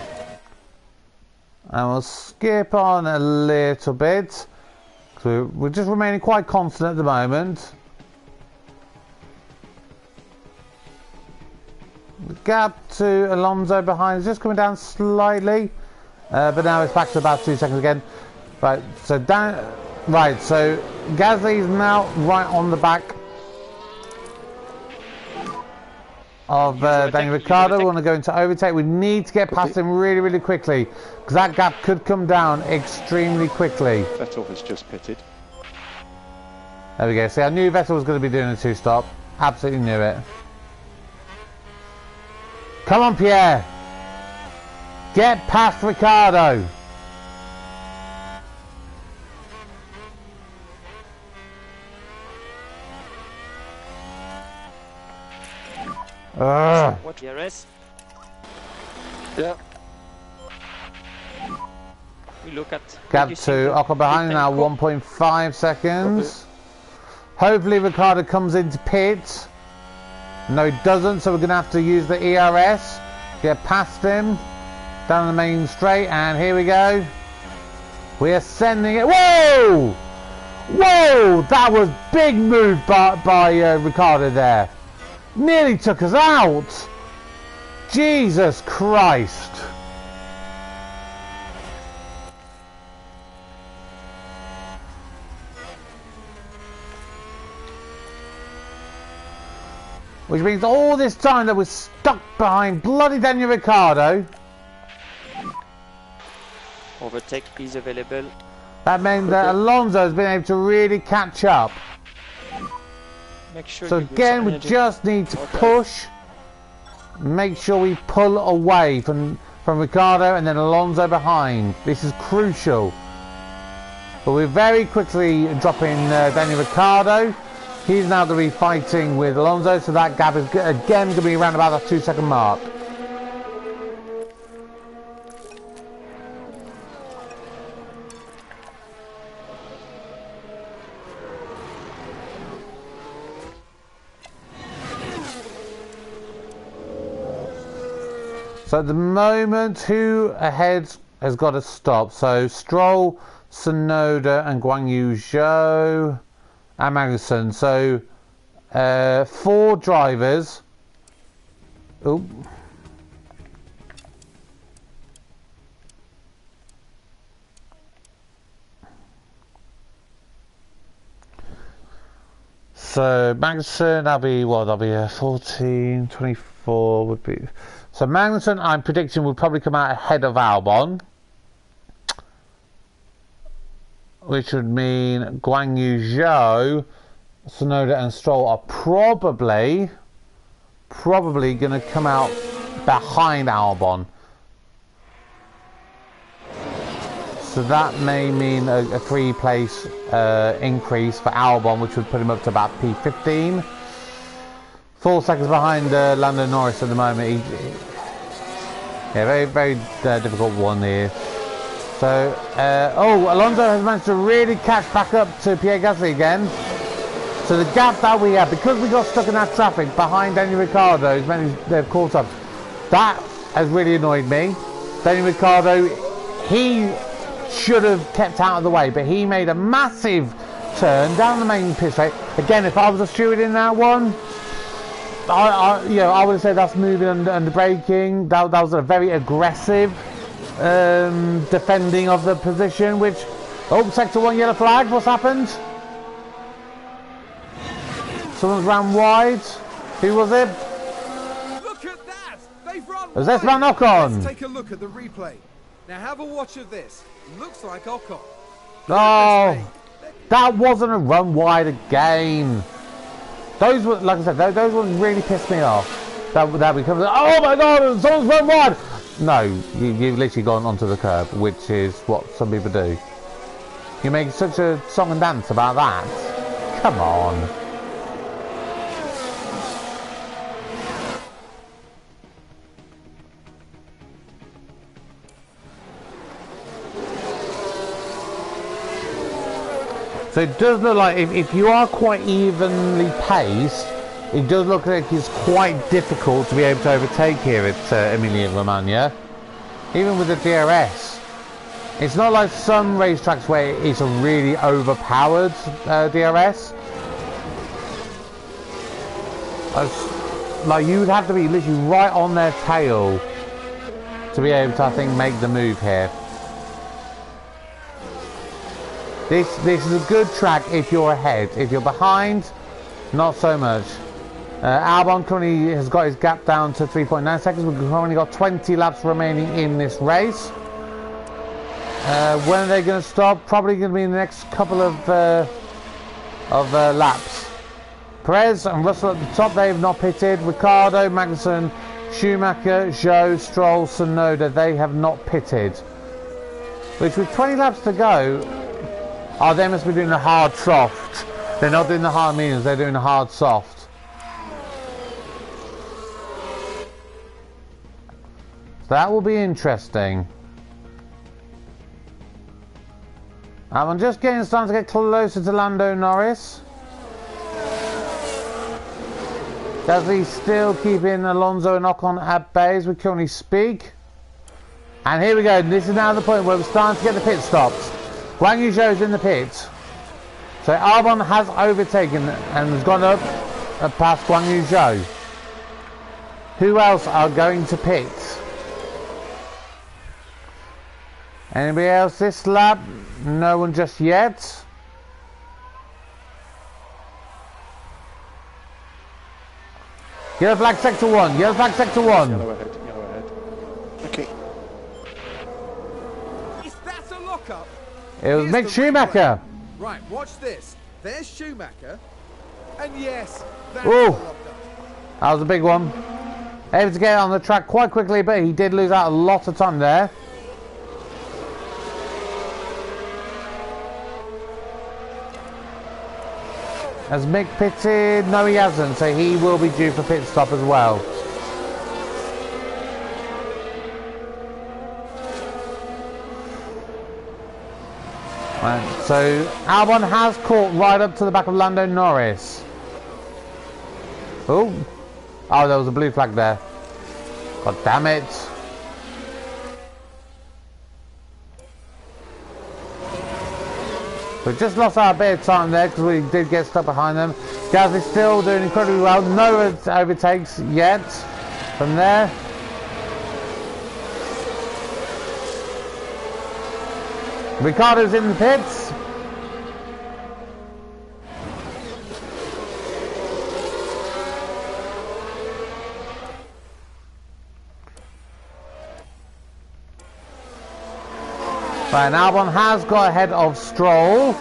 And we'll skip on a little bit. So we're just remaining quite constant at the moment. The gap to Alonso behind is just coming down slightly, but now it's back to about 2 seconds again. Right, so down. Right, so Gasly is now right on the back of Daniel Ricciardo. We want to go into overtake. We need to get past him really, really quickly, because that gap could come down extremely quickly. Vettel has just pitted. There we go. See, I knew Vettel was going to be doing a 2-stop. Absolutely knew it. Come on, Pierre. Get past Ricciardo. What DRS? Yeah. We look at gap to Ocon behind now, 1.5 seconds. Hopefully Ricciardo comes into pit. No, he doesn't, so we're going to have to use the ERS. Get past him down the main straight, and here we go. We are sending it. Whoa! Whoa! That was big move by Ricciardo there. Nearly took us out. Jesus Christ. Which means all this time that we're stuck behind bloody Daniel Ricciardo. Overtake is available. That meant that Alonso has been able to really catch up. Make sure so again, we just need to push. Make sure we pull away from Ricciardo and then Alonso behind. This is crucial. But we're very quickly dropping Daniel Ricciardo. He's now going to be fighting with Alonso, so that gap is again going to be around about the 2 second mark. So at the moment, who ahead has got to stop? So Stroll, Tsunoda and Guan Yu Zhou and Magnussen. So 4 drivers. Ooh. So Magnussen, that'll be what? That'll be 14, 24 would be. So Magnussen, I'm predicting, will probably come out ahead of Albon, which would mean Guan Yu Zhou, Tsunoda and Stroll are probably going to come out behind Albon. So that may mean a 3-place increase for Albon, which would put him up to about P15. 4 seconds behind Lando Norris at the moment. Yeah, very difficult one here. So, oh, Alonso has managed to really catch back up to Pierre Gasly again. So the gap that we have, because we got stuck in that traffic behind Daniel Ricciardo, as many they've caught up, that has really annoyed me. Daniel Ricciardo, he should have kept out of the way, but he made a massive turn down the main pit straight. Again, if I was a steward in that one, I would have said that's moving under braking. That was a very aggressive defending of the position. Which, oh, sector 1 yellow flag. What's happened? Someone's ran wide. Who was it? Look at that! They've run Was this man Ocon? Let's take a look at the replay. Now have a watch of this. Looks like Ocon. Oh, that wasn't a run wide again. Those were, like I said, those ones really pissed me off. That becomes, oh my god, someone's run wide. No, you've literally gone onto the curb, which is what some people do. You make such a song and dance about that. Come on. So it does look like if you are quite evenly paced, it does look like it's quite difficult to be able to overtake here at Emilia Romagna, even with the DRS. It's not like some racetracks where it's a really overpowered DRS. Like you'd have to be literally right on their tail to be able to, I think, make the move here. This is a good track if you're ahead. If you're behind, not so much. Albon currently has got his gap down to 3.9 seconds. We've only got 20 laps remaining in this race. When are they going to stop? Probably going to be in the next couple of laps. Perez and Russell at the top, they have not pitted. Ricciardo, Magnussen, Schumacher, Zhou, Stroll, Tsunoda, they have not pitted. Which with 20 laps to go, oh, they must be doing a hard soft. They're not doing the hard mediums, they're doing a hard soft. So that will be interesting. I'm just starting to get closer to Lando Norris. Gasly still keeping Alonso and Ocon at bay as we currently speak. And here we go, this is now the point where we're starting to get the pit stops. Guan Yu Zhou's in the pit. So Albon has overtaken and has gone up past Guan Yu Zhou. Who else are going to pit? Anybody else this lap? No one just yet. Yellow flag sector 1. Yellow flag sector 1. Yellow ahead. Yellow ahead. Okay. Is that a lockup? It was Mick Schumacher. Right, watch this. There's Schumacher. And yes, that's Ooh. a lockup. That was a big one. Able to get on the track quite quickly, but he did lose out a lot of time there. Has Mick pitted? No, he hasn't, so he will be due for pit stop as well. Right, so Albon has caught right up to the back of Lando Norris. Oh, there was a blue flag there. God damn it. We just lost our bit of time there because we did get stuck behind them. Gasly's still doing incredibly well. No overtakes yet from there. Ricciardo's in the pits. Right, and Albon has got ahead of Stroll.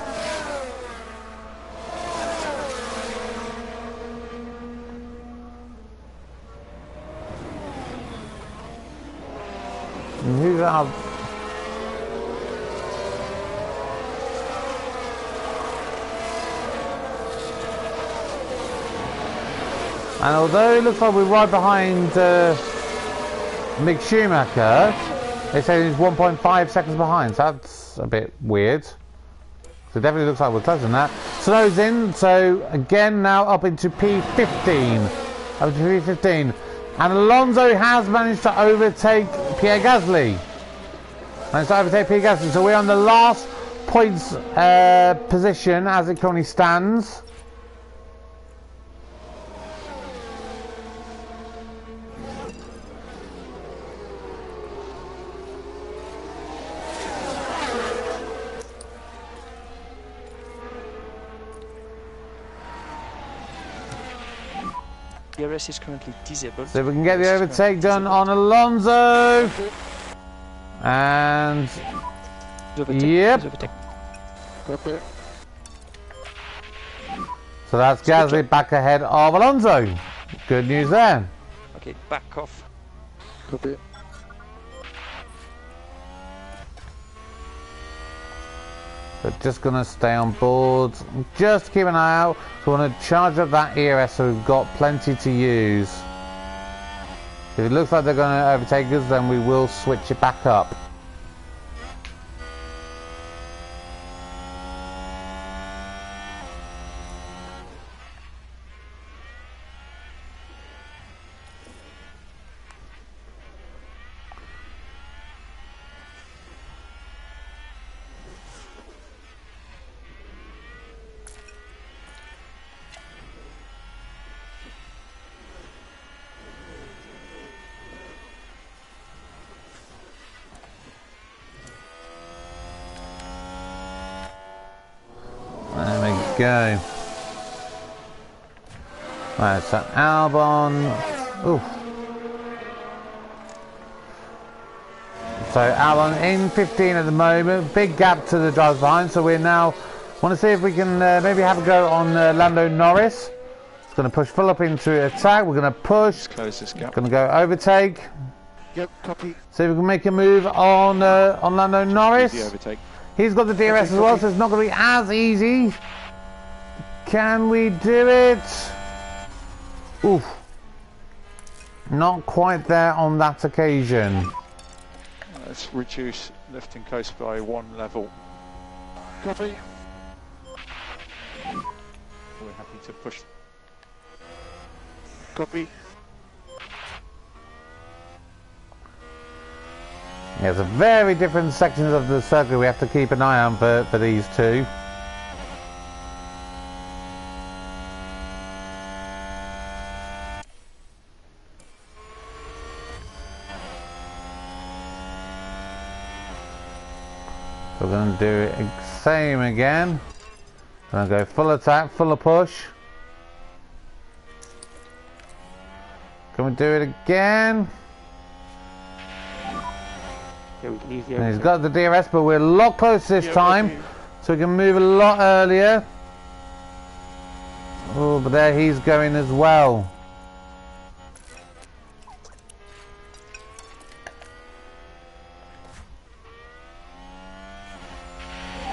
And although it looks like we're right behind Mick Schumacher, they say he's 1.5 seconds behind, so that's a bit weird. So it definitely looks like we're closer than that. Snow's in, so again now up into P15. Up to P15. And Alonso has managed to overtake Pierre Gasly. So we're on the last points position as it currently stands. DRS is currently disabled. So we can get the overtake done on Alonso. And yep. So that's Gasly back ahead of Alonso. Good news there. Okay, back off. Copy. But just gonna stay on board. Just keep an eye out. So we want to charge up that ERS so we've got plenty to use. If it looks like they're going to overtake us, then we will switch it back up. Go. Right, so Albon. Ooh. So Albon in 15 at the moment. Big gap to the drivers behind. So we're now want to see if we can maybe have a go on Lando Norris. It's going to push full up into attack. We're going to push. Let's close this gap. Going to go overtake. Yep, copy. See if we can make a move on Lando Norris. Easy overtake. He's got the DRS as well, so it's not going to be as easy. Can we do it? Oof. Not quite there on that occasion. Let's reduce lifting coast by 1 level. Copy. We're happy to push. Copy. There's a very different sections of the circuit we have to keep an eye on for these two. We're going to do it the same again. Going to go full attack, full push. Can we do it again? And he's got the DRS, but we're a lot closer this time, so we can move a lot earlier. Oh, but there he's going as well.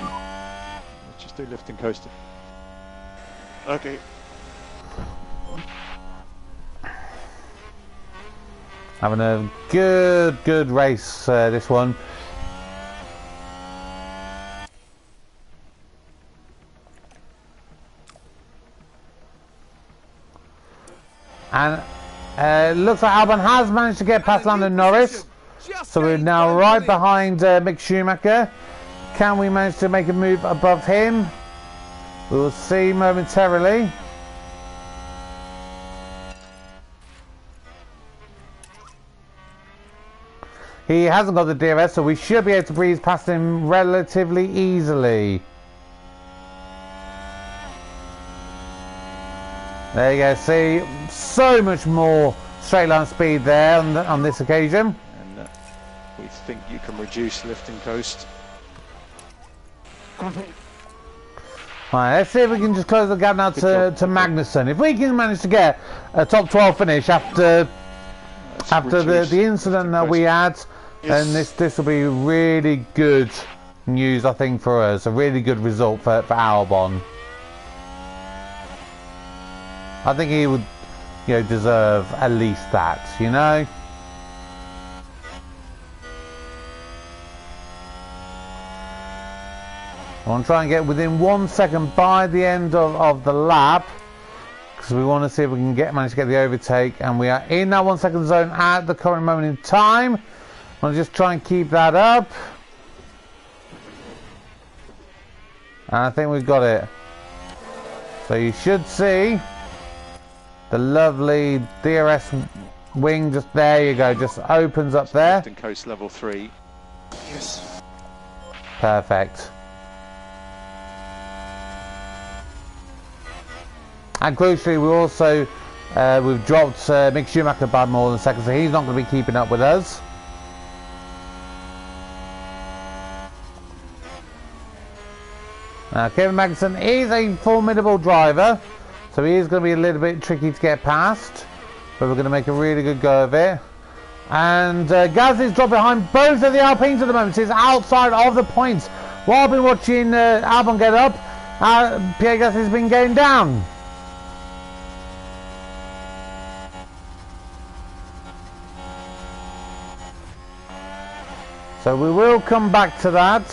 Let's just do lifting coaster. Okay. Having a good race, this one. And it looks like Albon has managed to get past Lando Norris. So we're now right behind Mick Schumacher. Can we manage to make a move above him? We'll see momentarily. He hasn't got the DRS, so we should be able to breeze past him relatively easily. There you go, see, so much more straight line speed there on this occasion. And we think you can reduce lifting coast. Right, let's see if we can just close the gap now to Magnussen. If we can manage to get a top 12 finish after the incident that we had, Yes. And this will be really good news, I think, for us. A really good result for Albon. I think he would, you know, deserve at least that, you know? I want to try and get within 1 second by the end of the lap, because we want to see if we can manage to get the overtake, and we are in that 1 second zone at the current moment in time. I'll just try and keep that up. And I think we've got it. So you should see the lovely DRS wing just there. You go, just opens up there. Left and coast level 3. Yes. Perfect. And crucially, we also we've dropped Mick Schumacher by more than a second, so he's not going to be keeping up with us. Now, Kevin Magnussen is a formidable driver, so he is going to be a little bit tricky to get past, but we're going to make a really good go of it. And Gasly's dropped behind both of the Alpines at the moment. He's outside of the points. While I've been watching Albon get up, Pierre Gasly's been going down. So we will come back to that.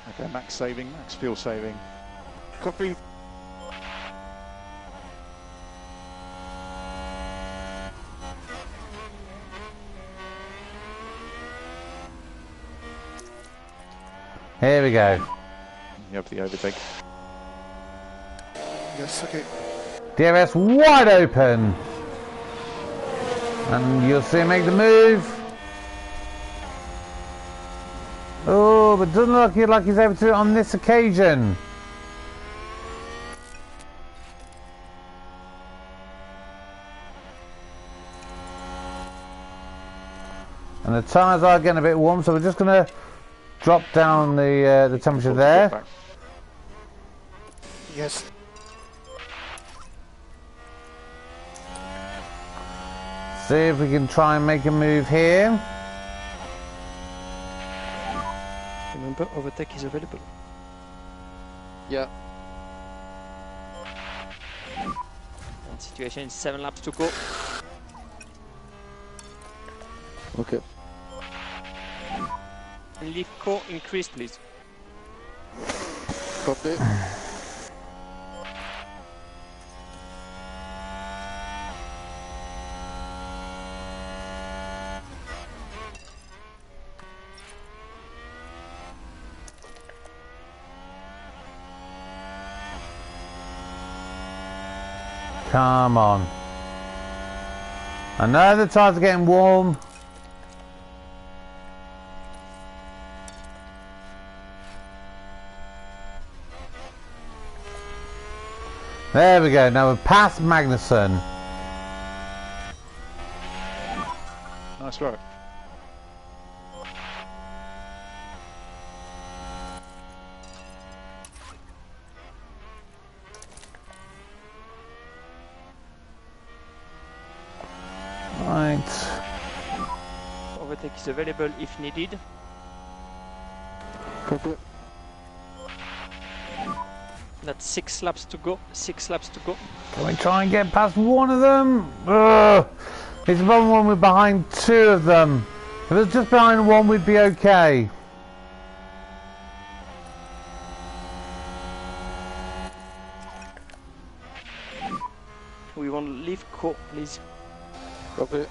Okay, max saving, max fuel saving. Copy. Here we go. You have the overtake. Yes, okay. DRS wide open. And you'll see him make the move. Oh, but doesn't look like he's able to do it on this occasion. And the tyres are getting a bit warm, so we're just going to drop down the temperature there. Yes. See if we can try and make a move here. Remember, overtake is available. Yeah. And situation is 7 laps to go. Okay. And leave core increase, please. Copy. Come on. I know the tyres are getting warm. There we go. Now we're past Magnussen. Nice work. Right. Overtake is available if needed. Copy. That's 6 laps to go. 6 laps to go. Can we try and get past one of them? Ugh. It's the problem when we're behind 2 of them. If it was just behind 1, we'd be okay. We want to leave core, please. Copy.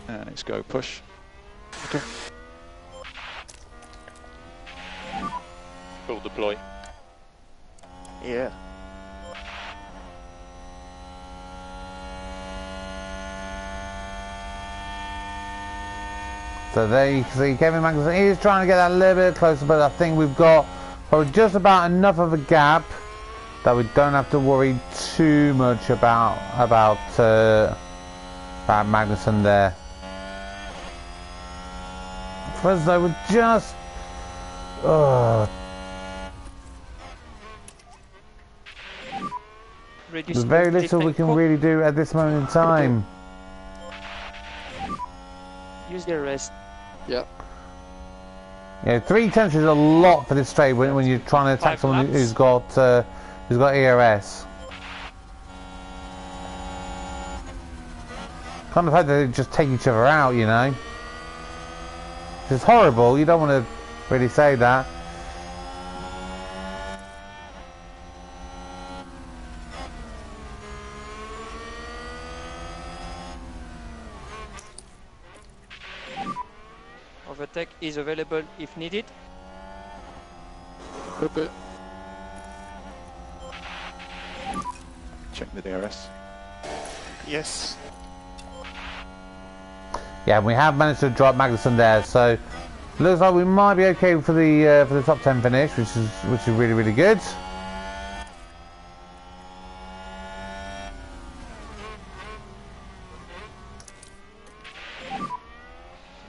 And let's go push. Okay. Full deploy. Yeah. So there you can see Kevin Magnussen is trying to get that a little bit closer, but I think we've got probably just about enough of a gap that we don't have to worry too much about Magnussen there. For us though, we're just reduce There's very the little we lifting can core. really do at this moment in time. Use the rest. Yeah. Yeah, 3/10 is a lot for this straight when you're trying to attack 5 someone laps. who's got ERS. Kind of hope they just take each other out, you know. It's horrible. You don't want to really say that. Overtake is available if needed. Okay. Check the DRS. Yes. Yeah, we have managed to drop Magnussen there, so looks like we might be okay for the top 10 finish, which is really good.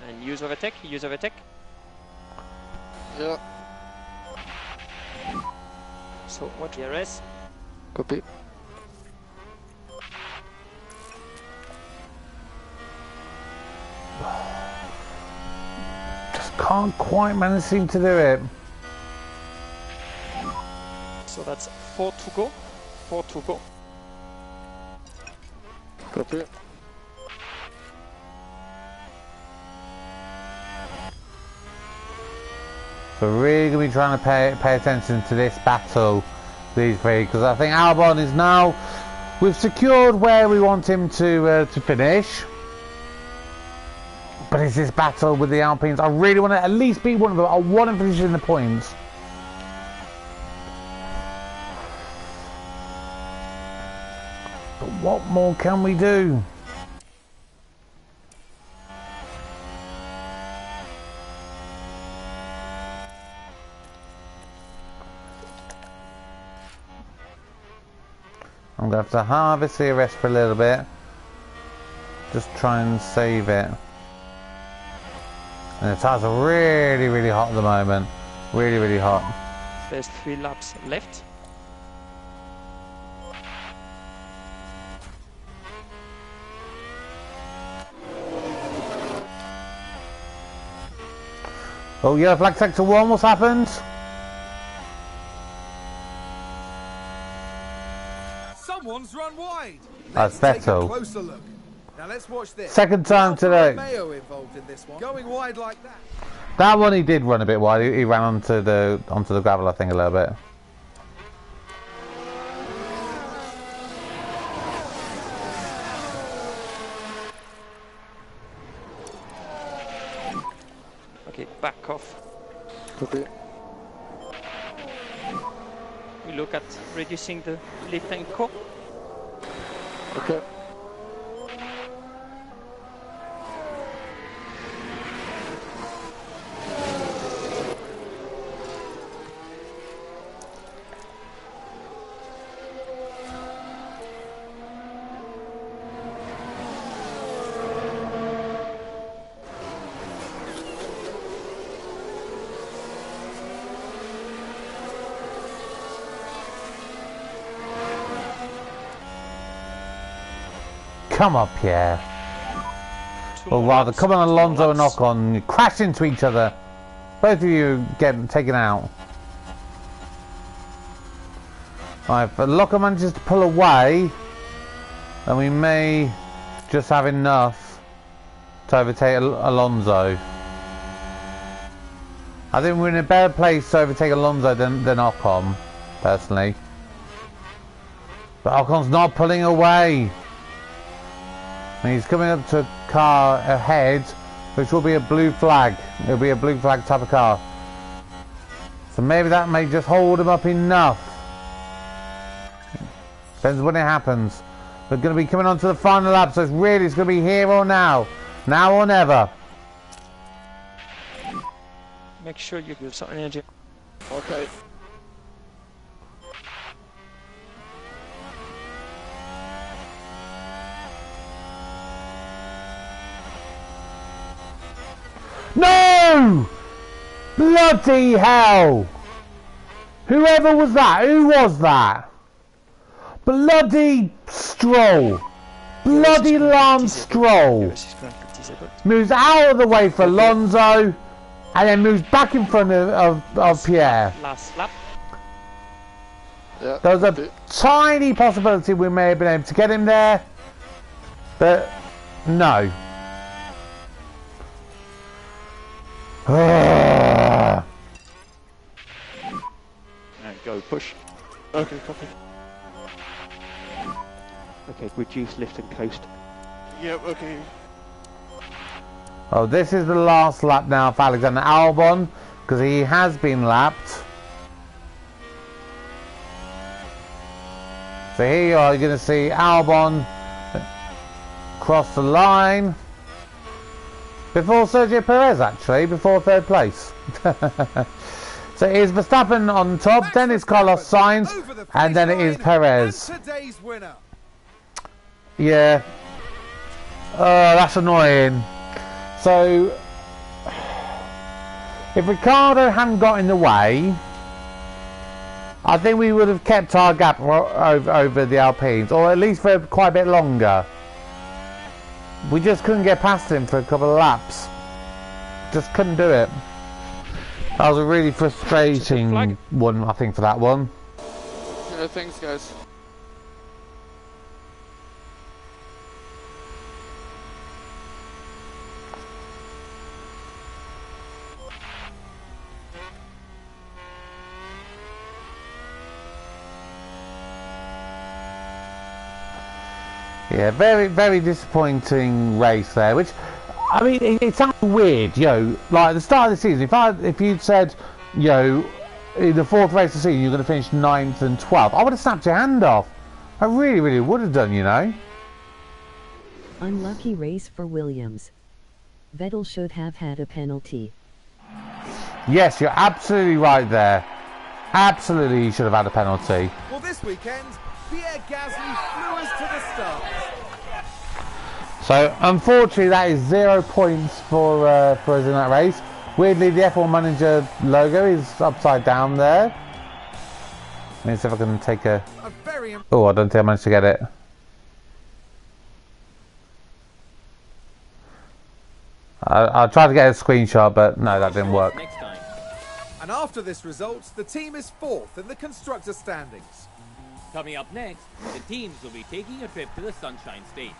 And use overtake. Use overtake. Yeah. So watch DRS. Copy. Just can't quite manage seem to do it. So that's 4 to go. 4 to go. Copy. So we're really going to be trying to pay attention to this battle, these three, because I think Albon is now, we've secured where we want him to finish. But it's this battle with the Alpines. I really want to at least beat one of them. I want to finish in the points. But what more can we do? I'm going to have to harvest the rest for a little bit. Just try and save it. And the tyres are really hot at the moment. Really hot. There's 3 laps left. Oh, yellow flag sector 1, what's happened? Someone's run wide. That's Let's take a Vettel. closer look. Now let's watch this. Second time today. Romeo involved in this one. Going wide like that. That one he did run a bit wide. He ran onto the gravel, I think, a little bit. Okay, back off. Copy. We look at reducing the lifting core. Okay. Come on, Pierre. Two Or more rather, laps, come on, 2 more Alonso and laps. Ocon. You crash into each other. Both of you get taken out. Right, if Locker manages to pull away, then we may just have enough to overtake Alonso. I think we're in a better place to overtake Alonso than Ocon, personally. But Ocon's not pulling away. And he's coming up to a car ahead, which will be a blue flag. It'll be a blue flag type of car. So maybe that may just hold him up enough. Depends when it happens. We're going to be coming on to the final lap, so it's going to be here or now. Now or never. Make sure you give some energy. Okay. No! Bloody hell! Whoever was that? Who was that? Bloody Stroll! Bloody Lance Stroll! Moves out of the way for Alonso, and then moves back in front of Pierre. Last lap. Yeah, There was a tiny possibility we may have been able to get him there, but no. And go, push. Okay, copy. Okay, reduce lift and coast. Yep, okay. Oh, this is the last lap now for Alexander Albon, because he has been lapped. So here you are, you're going to see Albon cross the line. Before Sergio Perez, actually, before third place. So it is Verstappen on top, then it's Carlos Sainz, and then it is Perez. Today's winner. Yeah. That's annoying. So, if Ricardo hadn't got in the way, I think we would have kept our gap over the Alpines, or at least for quite a bit longer. We just couldn't get past him for a couple of laps. Just couldn't do it. That was a really frustrating one, I think, for that one. Yeah, thanks, guys. Yeah, very, very disappointing race there, which, I mean, it sounds weird, you know, like at the start of the season, if you'd said, you know, in the fourth race of the season you're going to finish 9th and 12th, I would have snapped your hand off. I really, really would have done, you know. Unlucky race for Williams. Vettel should have had a penalty. Yes, you're absolutely right there. Absolutely, you should have had a penalty. Well, this weekend, Pierre Gasly flew us to the start. So, unfortunately, that is 0 points for us in that race. Weirdly, the F1 Manager logo is upside down there. Let me see if I can take a... Oh, I don't think I managed to get it. I tried to get a screenshot, but no, that didn't work. And after this result, the team is 4th in the constructor standings. Coming up next, the teams will be taking a trip to the Sunshine State.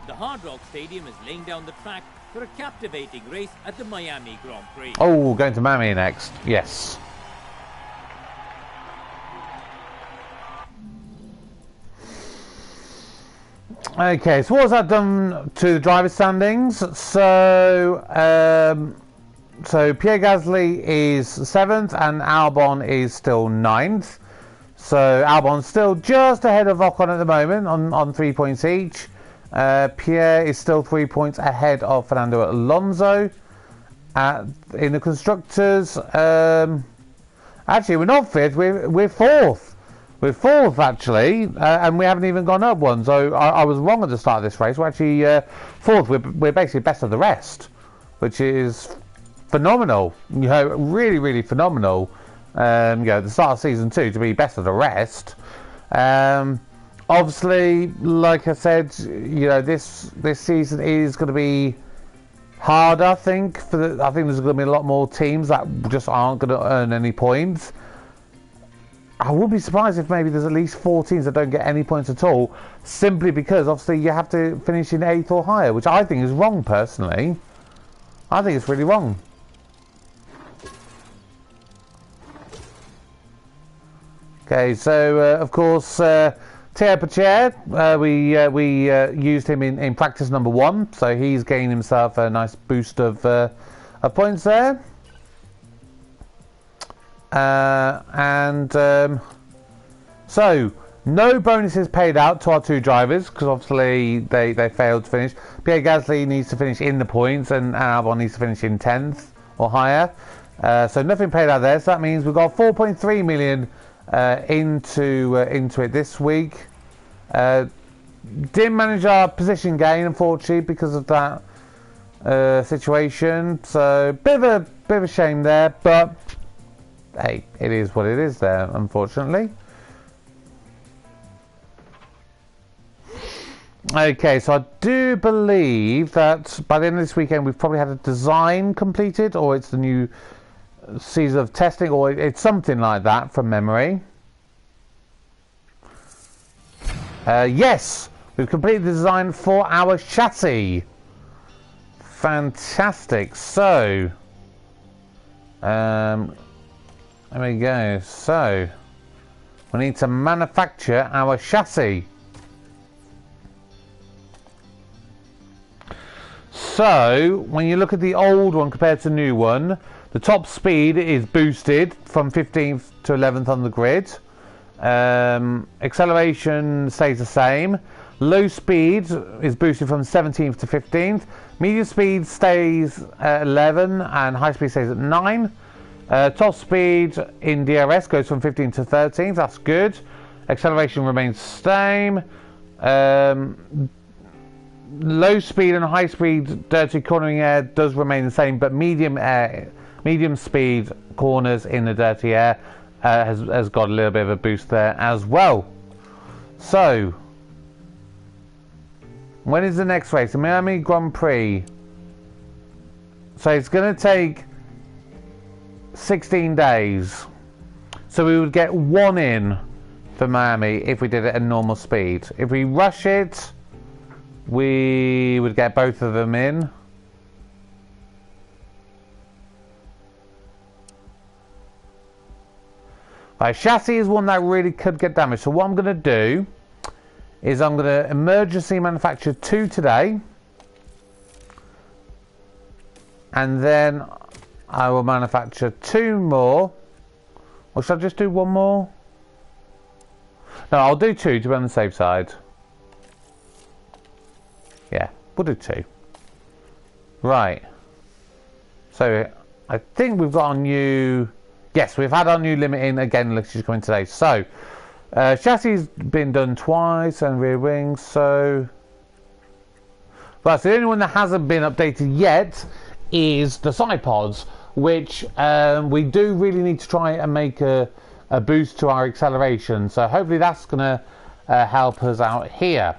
The Hard Rock Stadium is laying down the track for a captivating race at the Miami Grand Prix. Oh, going to Miami next. Yes. Okay, so what's that done to the driver standings? So Pierre Gasly is 7th and Albon is still 9th. So Albon's still just ahead of Ocon at the moment on 3 points each. Pierre is still 3 points ahead of Fernando Alonso. In the constructors, actually we're not 5th, we're 4th. We're 4th actually, and we haven't even gone up one. So I was wrong at the start of this race. We're actually 4th. We're basically best of the rest, which is phenomenal. You know, really, really phenomenal. You know, the start of season 2 to be best of the rest. Obviously, like I said, you know, this season is going to be hard. I think I think there's going to be a lot more teams that just aren't going to earn any points. I would be surprised if maybe there's at least 4 teams that don't get any points at all, simply because obviously you have to finish in 8th or higher, which I think is wrong personally. I think it's really wrong. Okay, so of course Thierry Pacher, we used him in practice number 1, so he's gained himself a nice boost of points there. So no bonuses paid out to our 2 drivers because obviously they failed to finish. Pierre Gasly needs to finish in the points and Albon needs to finish in 10th or higher. So nothing paid out there. So that means we've got 4.3 million into it this week. Didn't manage our position gain unfortunately because of that situation. So bit of a shame there, but hey, it is what it is there, unfortunately. Okay, so I do believe that by the end of this weekend we've probably had a design completed, or it's the new season of testing, or it's something like that from memory. Yes, we've completed the design for our chassis. Fantastic. So, there we go. So, we need to manufacture our chassis. So, when you look at the old one compared to the new one, the top speed is boosted from 15th to 11th on the grid. Acceleration stays the same. Low speed is boosted from 17th to 15th. Medium speed stays at 11 and high speed stays at 9. Top speed in DRS goes from 15th to 13th. That's good. Acceleration remains the same. Low speed and high speed dirty cornering air does remain the same, but medium speed corners in the dirty air has got a little bit of a boost there as well. So, when is the next race? The Miami Grand Prix. So it's going to take 16 days. So we would get one in for Miami if we did it at normal speed. If we rush it, we would get both of them in. Right, chassis is one that really could get damaged. So what I'm going to do is I'm going to emergency manufacture 2 today. And then I will manufacture 2 more. Or should I just do 1 more? No, I'll do 2 to be on the safe side. Yeah, we'll do 2. Right. So I think we've got our new... Yes, we've had our new limiting again, which is coming today. So, chassis been done twice and rear wings, so... Right, so the only one that hasn't been updated yet is the side pods, which we do really need to try and make a boost to our acceleration. So hopefully that's going to help us out here.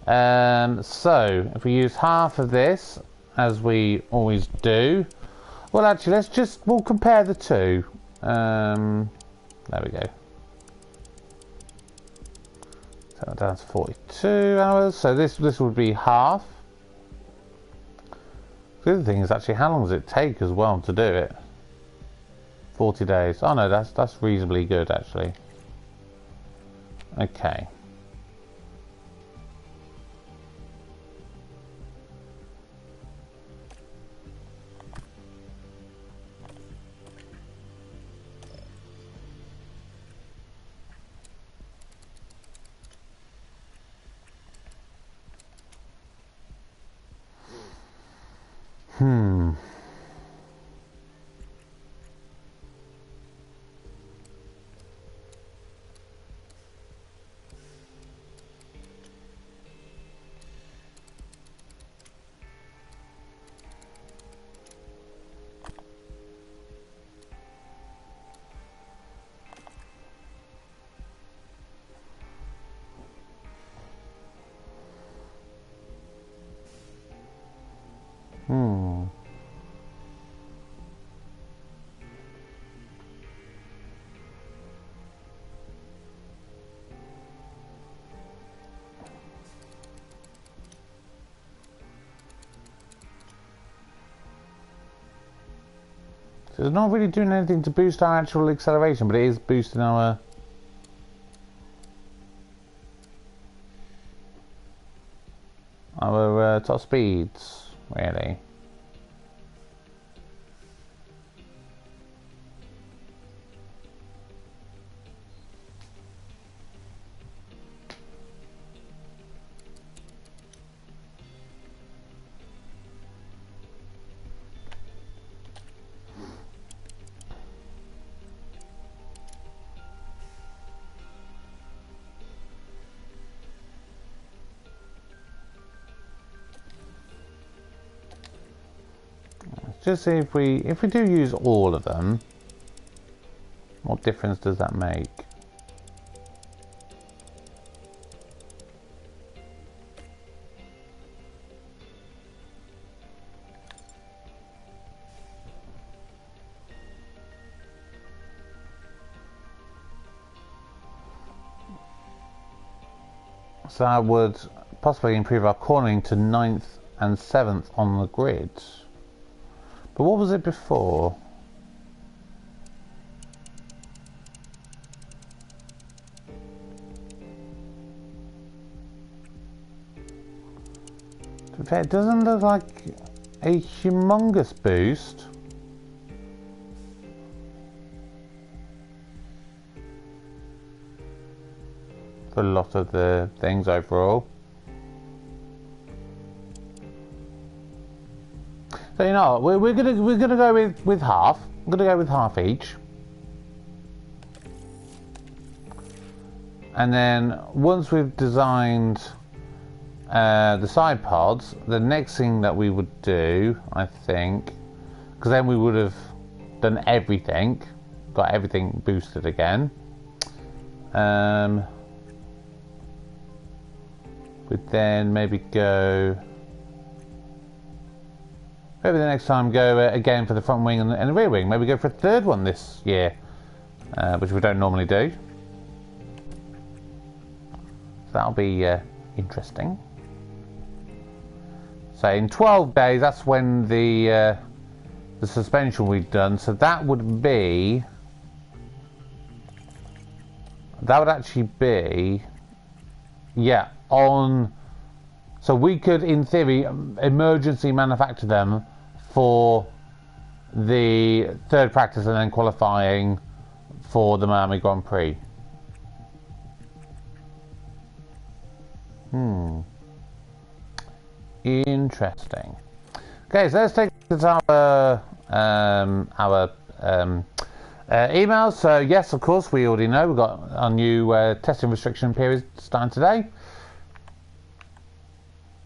So, if we use half of this, as we always do... Well, actually, we'll compare the two. There we go. So down to 42 hours. So this would be half. The other thing is actually how long does it take as well to do it? 40 days. Oh no, that's reasonably good actually. Okay. So it's not really doing anything to boost our actual acceleration, but it is boosting our top speeds, really. Just see if we do use all of them, what difference does that make? So that would possibly improve our cornering to 9th and 7th on the grid. But what was it before? It doesn't look like a humongous boost. For a lot of the things overall. So you know, we're gonna go with half. I'm gonna go with half each. And then once we've designed the side pods, the next thing that we would do, I think, because then we would have done everything, got everything boosted again. We'd then maybe go, maybe the next time go again for the front wing and the rear wing. Maybe go for a third one this year, which we don't normally do. So that'll be interesting. So in 12 days, that's when the suspension we've done. So that would be, that would actually be, yeah, on. So we could, in theory, emergency manufacture them for the third practice and then qualifying for the Miami Grand Prix. Interesting. Okay, so let's take this our emails. So yes, of course, we already know we've got our new testing restriction period starting today.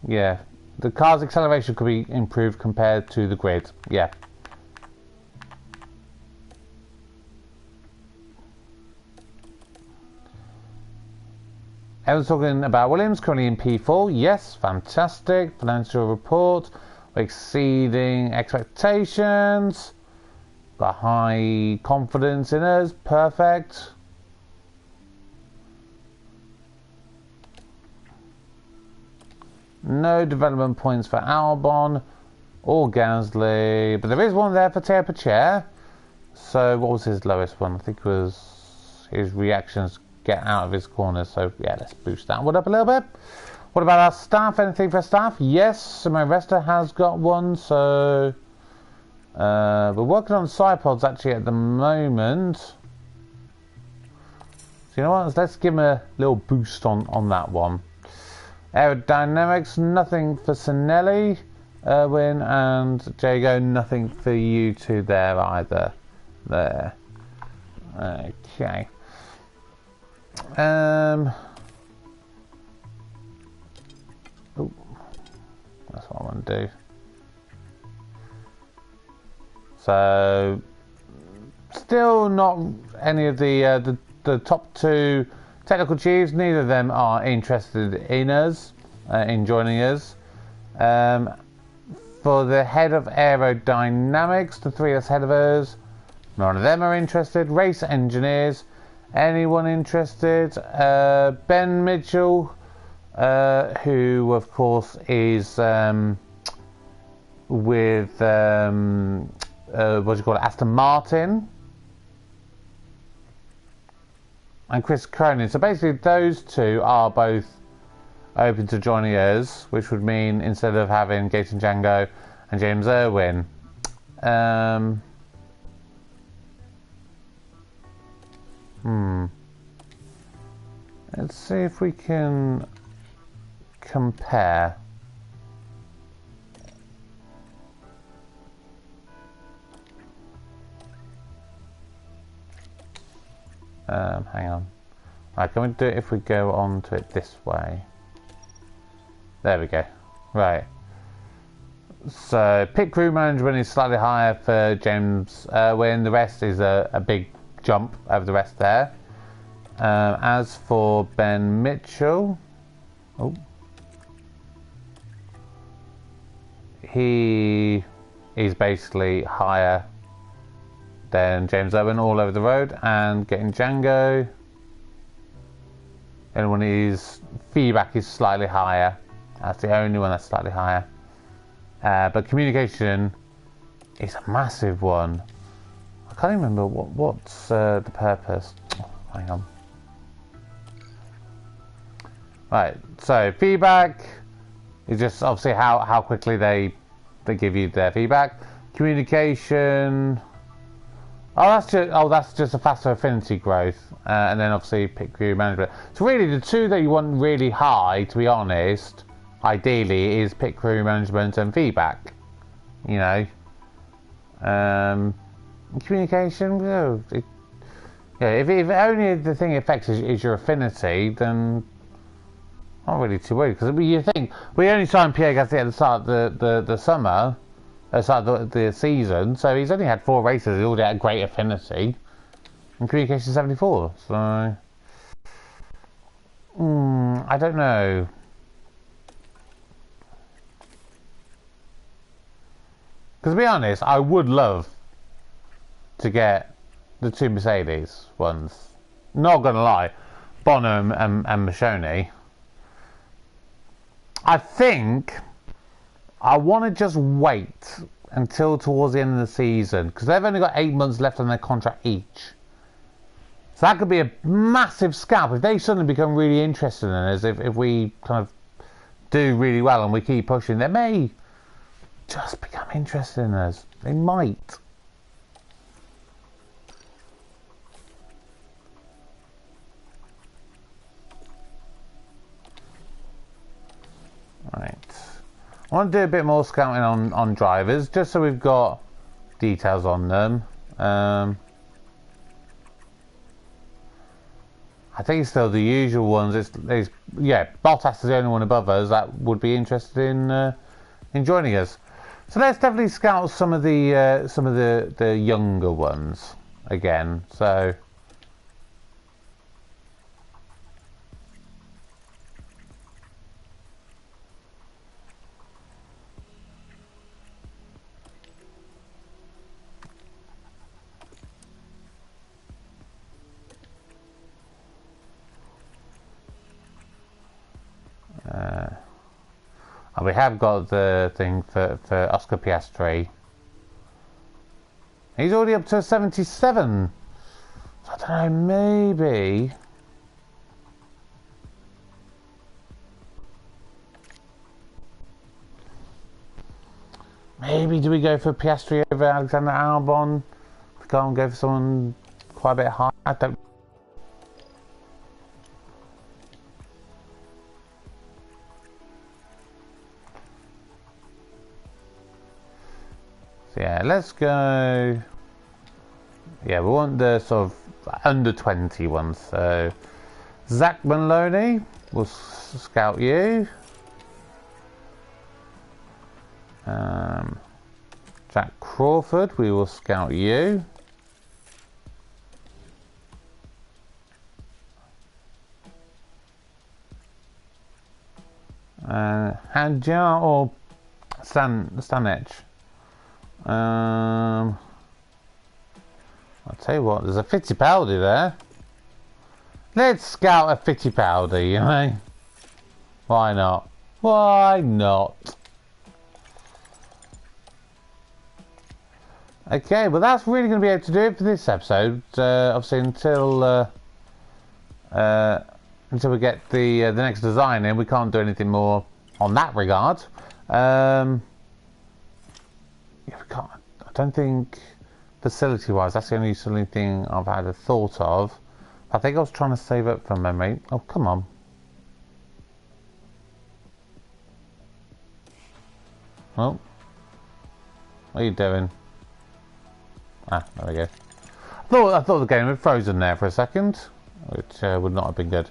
Yeah, the car's acceleration could be improved compared to the grid. Yeah. Everyone's talking about Williams currently in P4. Yes, fantastic. Financial report exceeding expectations. Got high confidence in us. Perfect. No development points for Albon or Gasly, but there is one there for Thierry Pacher. So what was his lowest one? I think it was his reactions get out of his corner. So yeah, let's boost that one up a little bit. What about our staff? Anything for staff? Yes, Simone Resta has got one. So we're working on side pods actually at the moment. So you know what? Let's give him a little boost on that one. Aerodynamics, nothing for Sinelli, Erwin and Jago, nothing for you two there either. There. Okay. Oh, that's what I want to do. So, still not any of the top two technical chiefs. Neither of them are interested in us, in joining us. For the head of aerodynamics, the three that's ahead of us, none of them are interested. Race engineers, anyone interested? Ben Mitchell, who of course is with what do you call it, Aston Martin, and Chris Cronin. So basically those two are both open to joining us, which would mean instead of having Gaten Django and James Irwin, let's see if we can compare. Hang on. Right, can we do it if we go on to it this way? There we go. Right. So pit crew management is slightly higher for James Irwin. The rest is a big jump over the rest there. As for Ben Mitchell, he is basically higher than James Irwin all over the road, and getting Django. And when his feedback is slightly higher. That's the only one that's slightly higher. But communication is a massive one. I can't even remember what's the purpose. Oh, hang on. Right, so feedback is just obviously how quickly they give you their feedback. Communication. That's just a faster affinity growth, and then obviously pit crew management. So really, the two that you want really high, to be honest, ideally, is pit crew management and feedback. You know, communication. If only the thing it affects is your affinity, then not really too worried. Because you think we only signed Pierre Gasly at the start of the summer. Start the season, so he's only had 4 races. He already had great affinity, and communication 74. So, I don't know. Because to be honest, I would love to get the 2 Mercedes ones. Not gonna lie, Bonham and Mashoni. I think I want to just wait until towards the end of the season, because they've only got 8 months left on their contract each. So that could be a massive scalp if they suddenly become really interested in us. If we kind of do really well and we keep pushing, they may just become interested in us. They might. Right. I want to do a bit more scouting on drivers, just so we've got details on them. I think it's still the usual ones. Yeah, Bottas is the only one above us that would be interested in joining us. So let's definitely scout some of the younger ones again. So. And we have got the thing for Oscar Piastri. He's already up to 77. So I don't know, maybe do we go for Piastri over Alexander Albon? We can't go for someone quite a bit high. I don't. So yeah, let's go. Yeah, we want the sort of under 20 ones. So Zach Maloney, we'll scout you. Jack Crawford, we will scout you. Hadjar or Stanich? I'll tell you what, there's a Fittipaldi there. Let's scout a Fittipaldi, you know? Why not? Why not? Okay, well that's really going to be able to do it for this episode. Obviously until we get the next design in, we can't do anything more on that regard. Yeah, we can't. I don't think facility-wise, that's the only thing I've had a thought of. I think I was trying to save up from memory. Oh, come on. Oh, what are you doing? Ah, there we go. I thought the game had frozen there for a second, which would not have been good.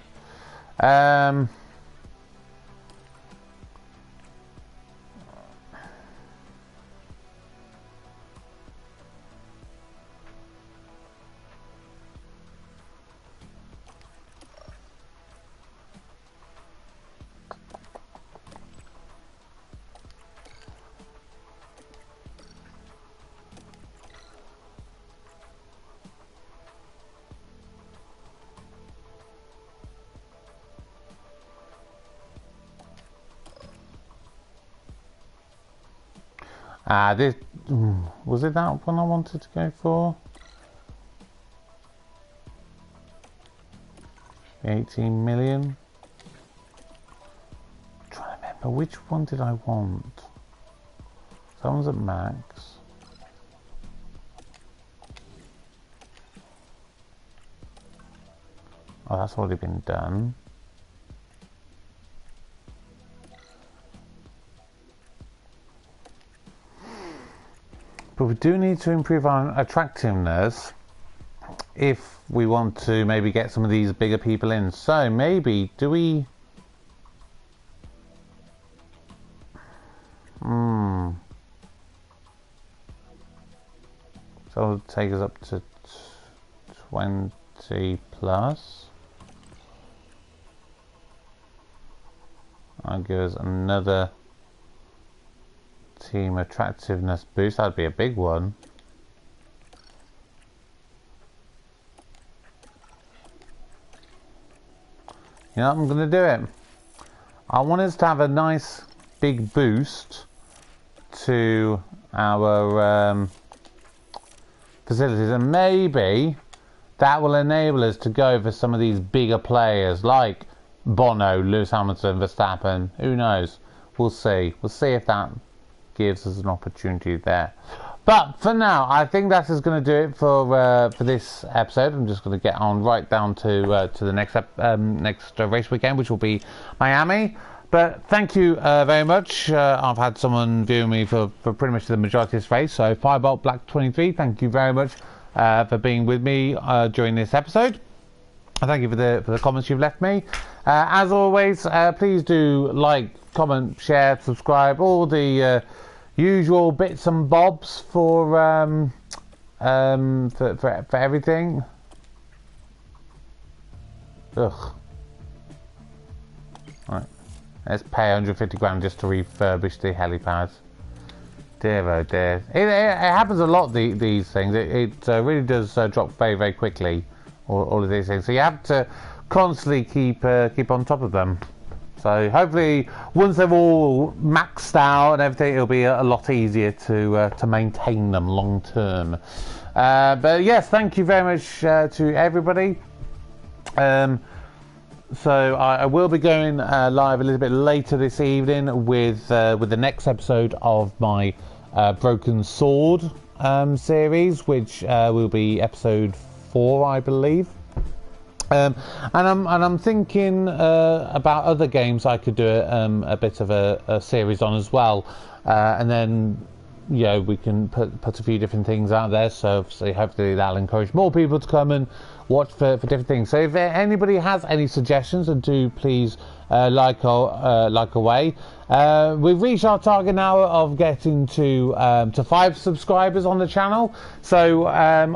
This was it that one I wanted to go for? 18 million. I'm trying to remember which one did I want. That one's at max. Oh, that's already been done. But we do need to improve our attractiveness if we want to maybe get some of these bigger people in. So maybe, do we... So it'll take us up to 20 plus. I'll give us another team attractiveness boost. That'd be a big one. You know what, I'm going to do it. I want us to have a nice big boost to our facilities, and maybe that will enable us to go for some of these bigger players like Bono, Lewis Hamilton, Verstappen. Who knows? We'll see. We'll see if that gives us an opportunity there. But for now, I think that is going to do it for this episode. I'm just going to get on right down to the next race weekend, which will be Miami. But thank you very much. I've had someone viewing me for pretty much the majority of this race. So Firebolt Black 23, thank you very much for being with me during this episode. Thank you for the comments you've left me. As always, please do like, comment, share, subscribe, all the usual bits and bobs for everything. Ugh. Right. Let's pay 150 grand just to refurbish the helipad. Dear oh dear. It happens a lot, these things. It really does drop very, very quickly, all of these things. So you have to constantly keep on top of them. So hopefully once they're all maxed out and everything, it'll be a lot easier to maintain them long term. But yes, thank you very much to everybody. So I will be going live a little bit later this evening with the next episode of my Broken Sword series, which will be episode 4, I believe. And I'm thinking about other games I could do a bit of a series on as well, and then we can put a few different things out there. So hopefully that'll encourage more people to come and watch for different things. So if anybody has any suggestions, and do please like away. We've reached our target now of getting to 5 subscribers on the channel. So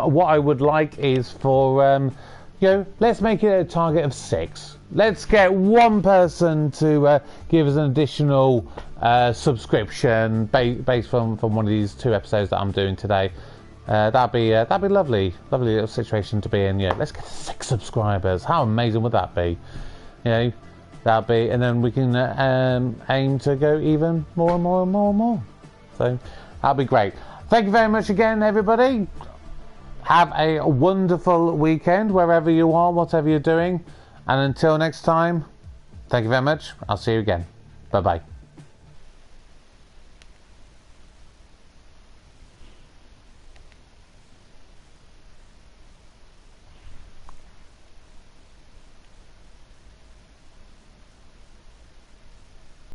what I would like is for let's make it a target of 6. Let's get one person to give us an additional subscription based from one of these 2 episodes that I'm doing today. That'd be lovely little situation to be in. Let's get 6 subscribers. How amazing would that be? That'd be, and then we can aim to go even more and more and more and more. So that'd be great. Thank you very much again, everybody. Have a wonderful weekend wherever you are, whatever you're doing. And until next time, thank you very much. I'll see you again. Bye-bye.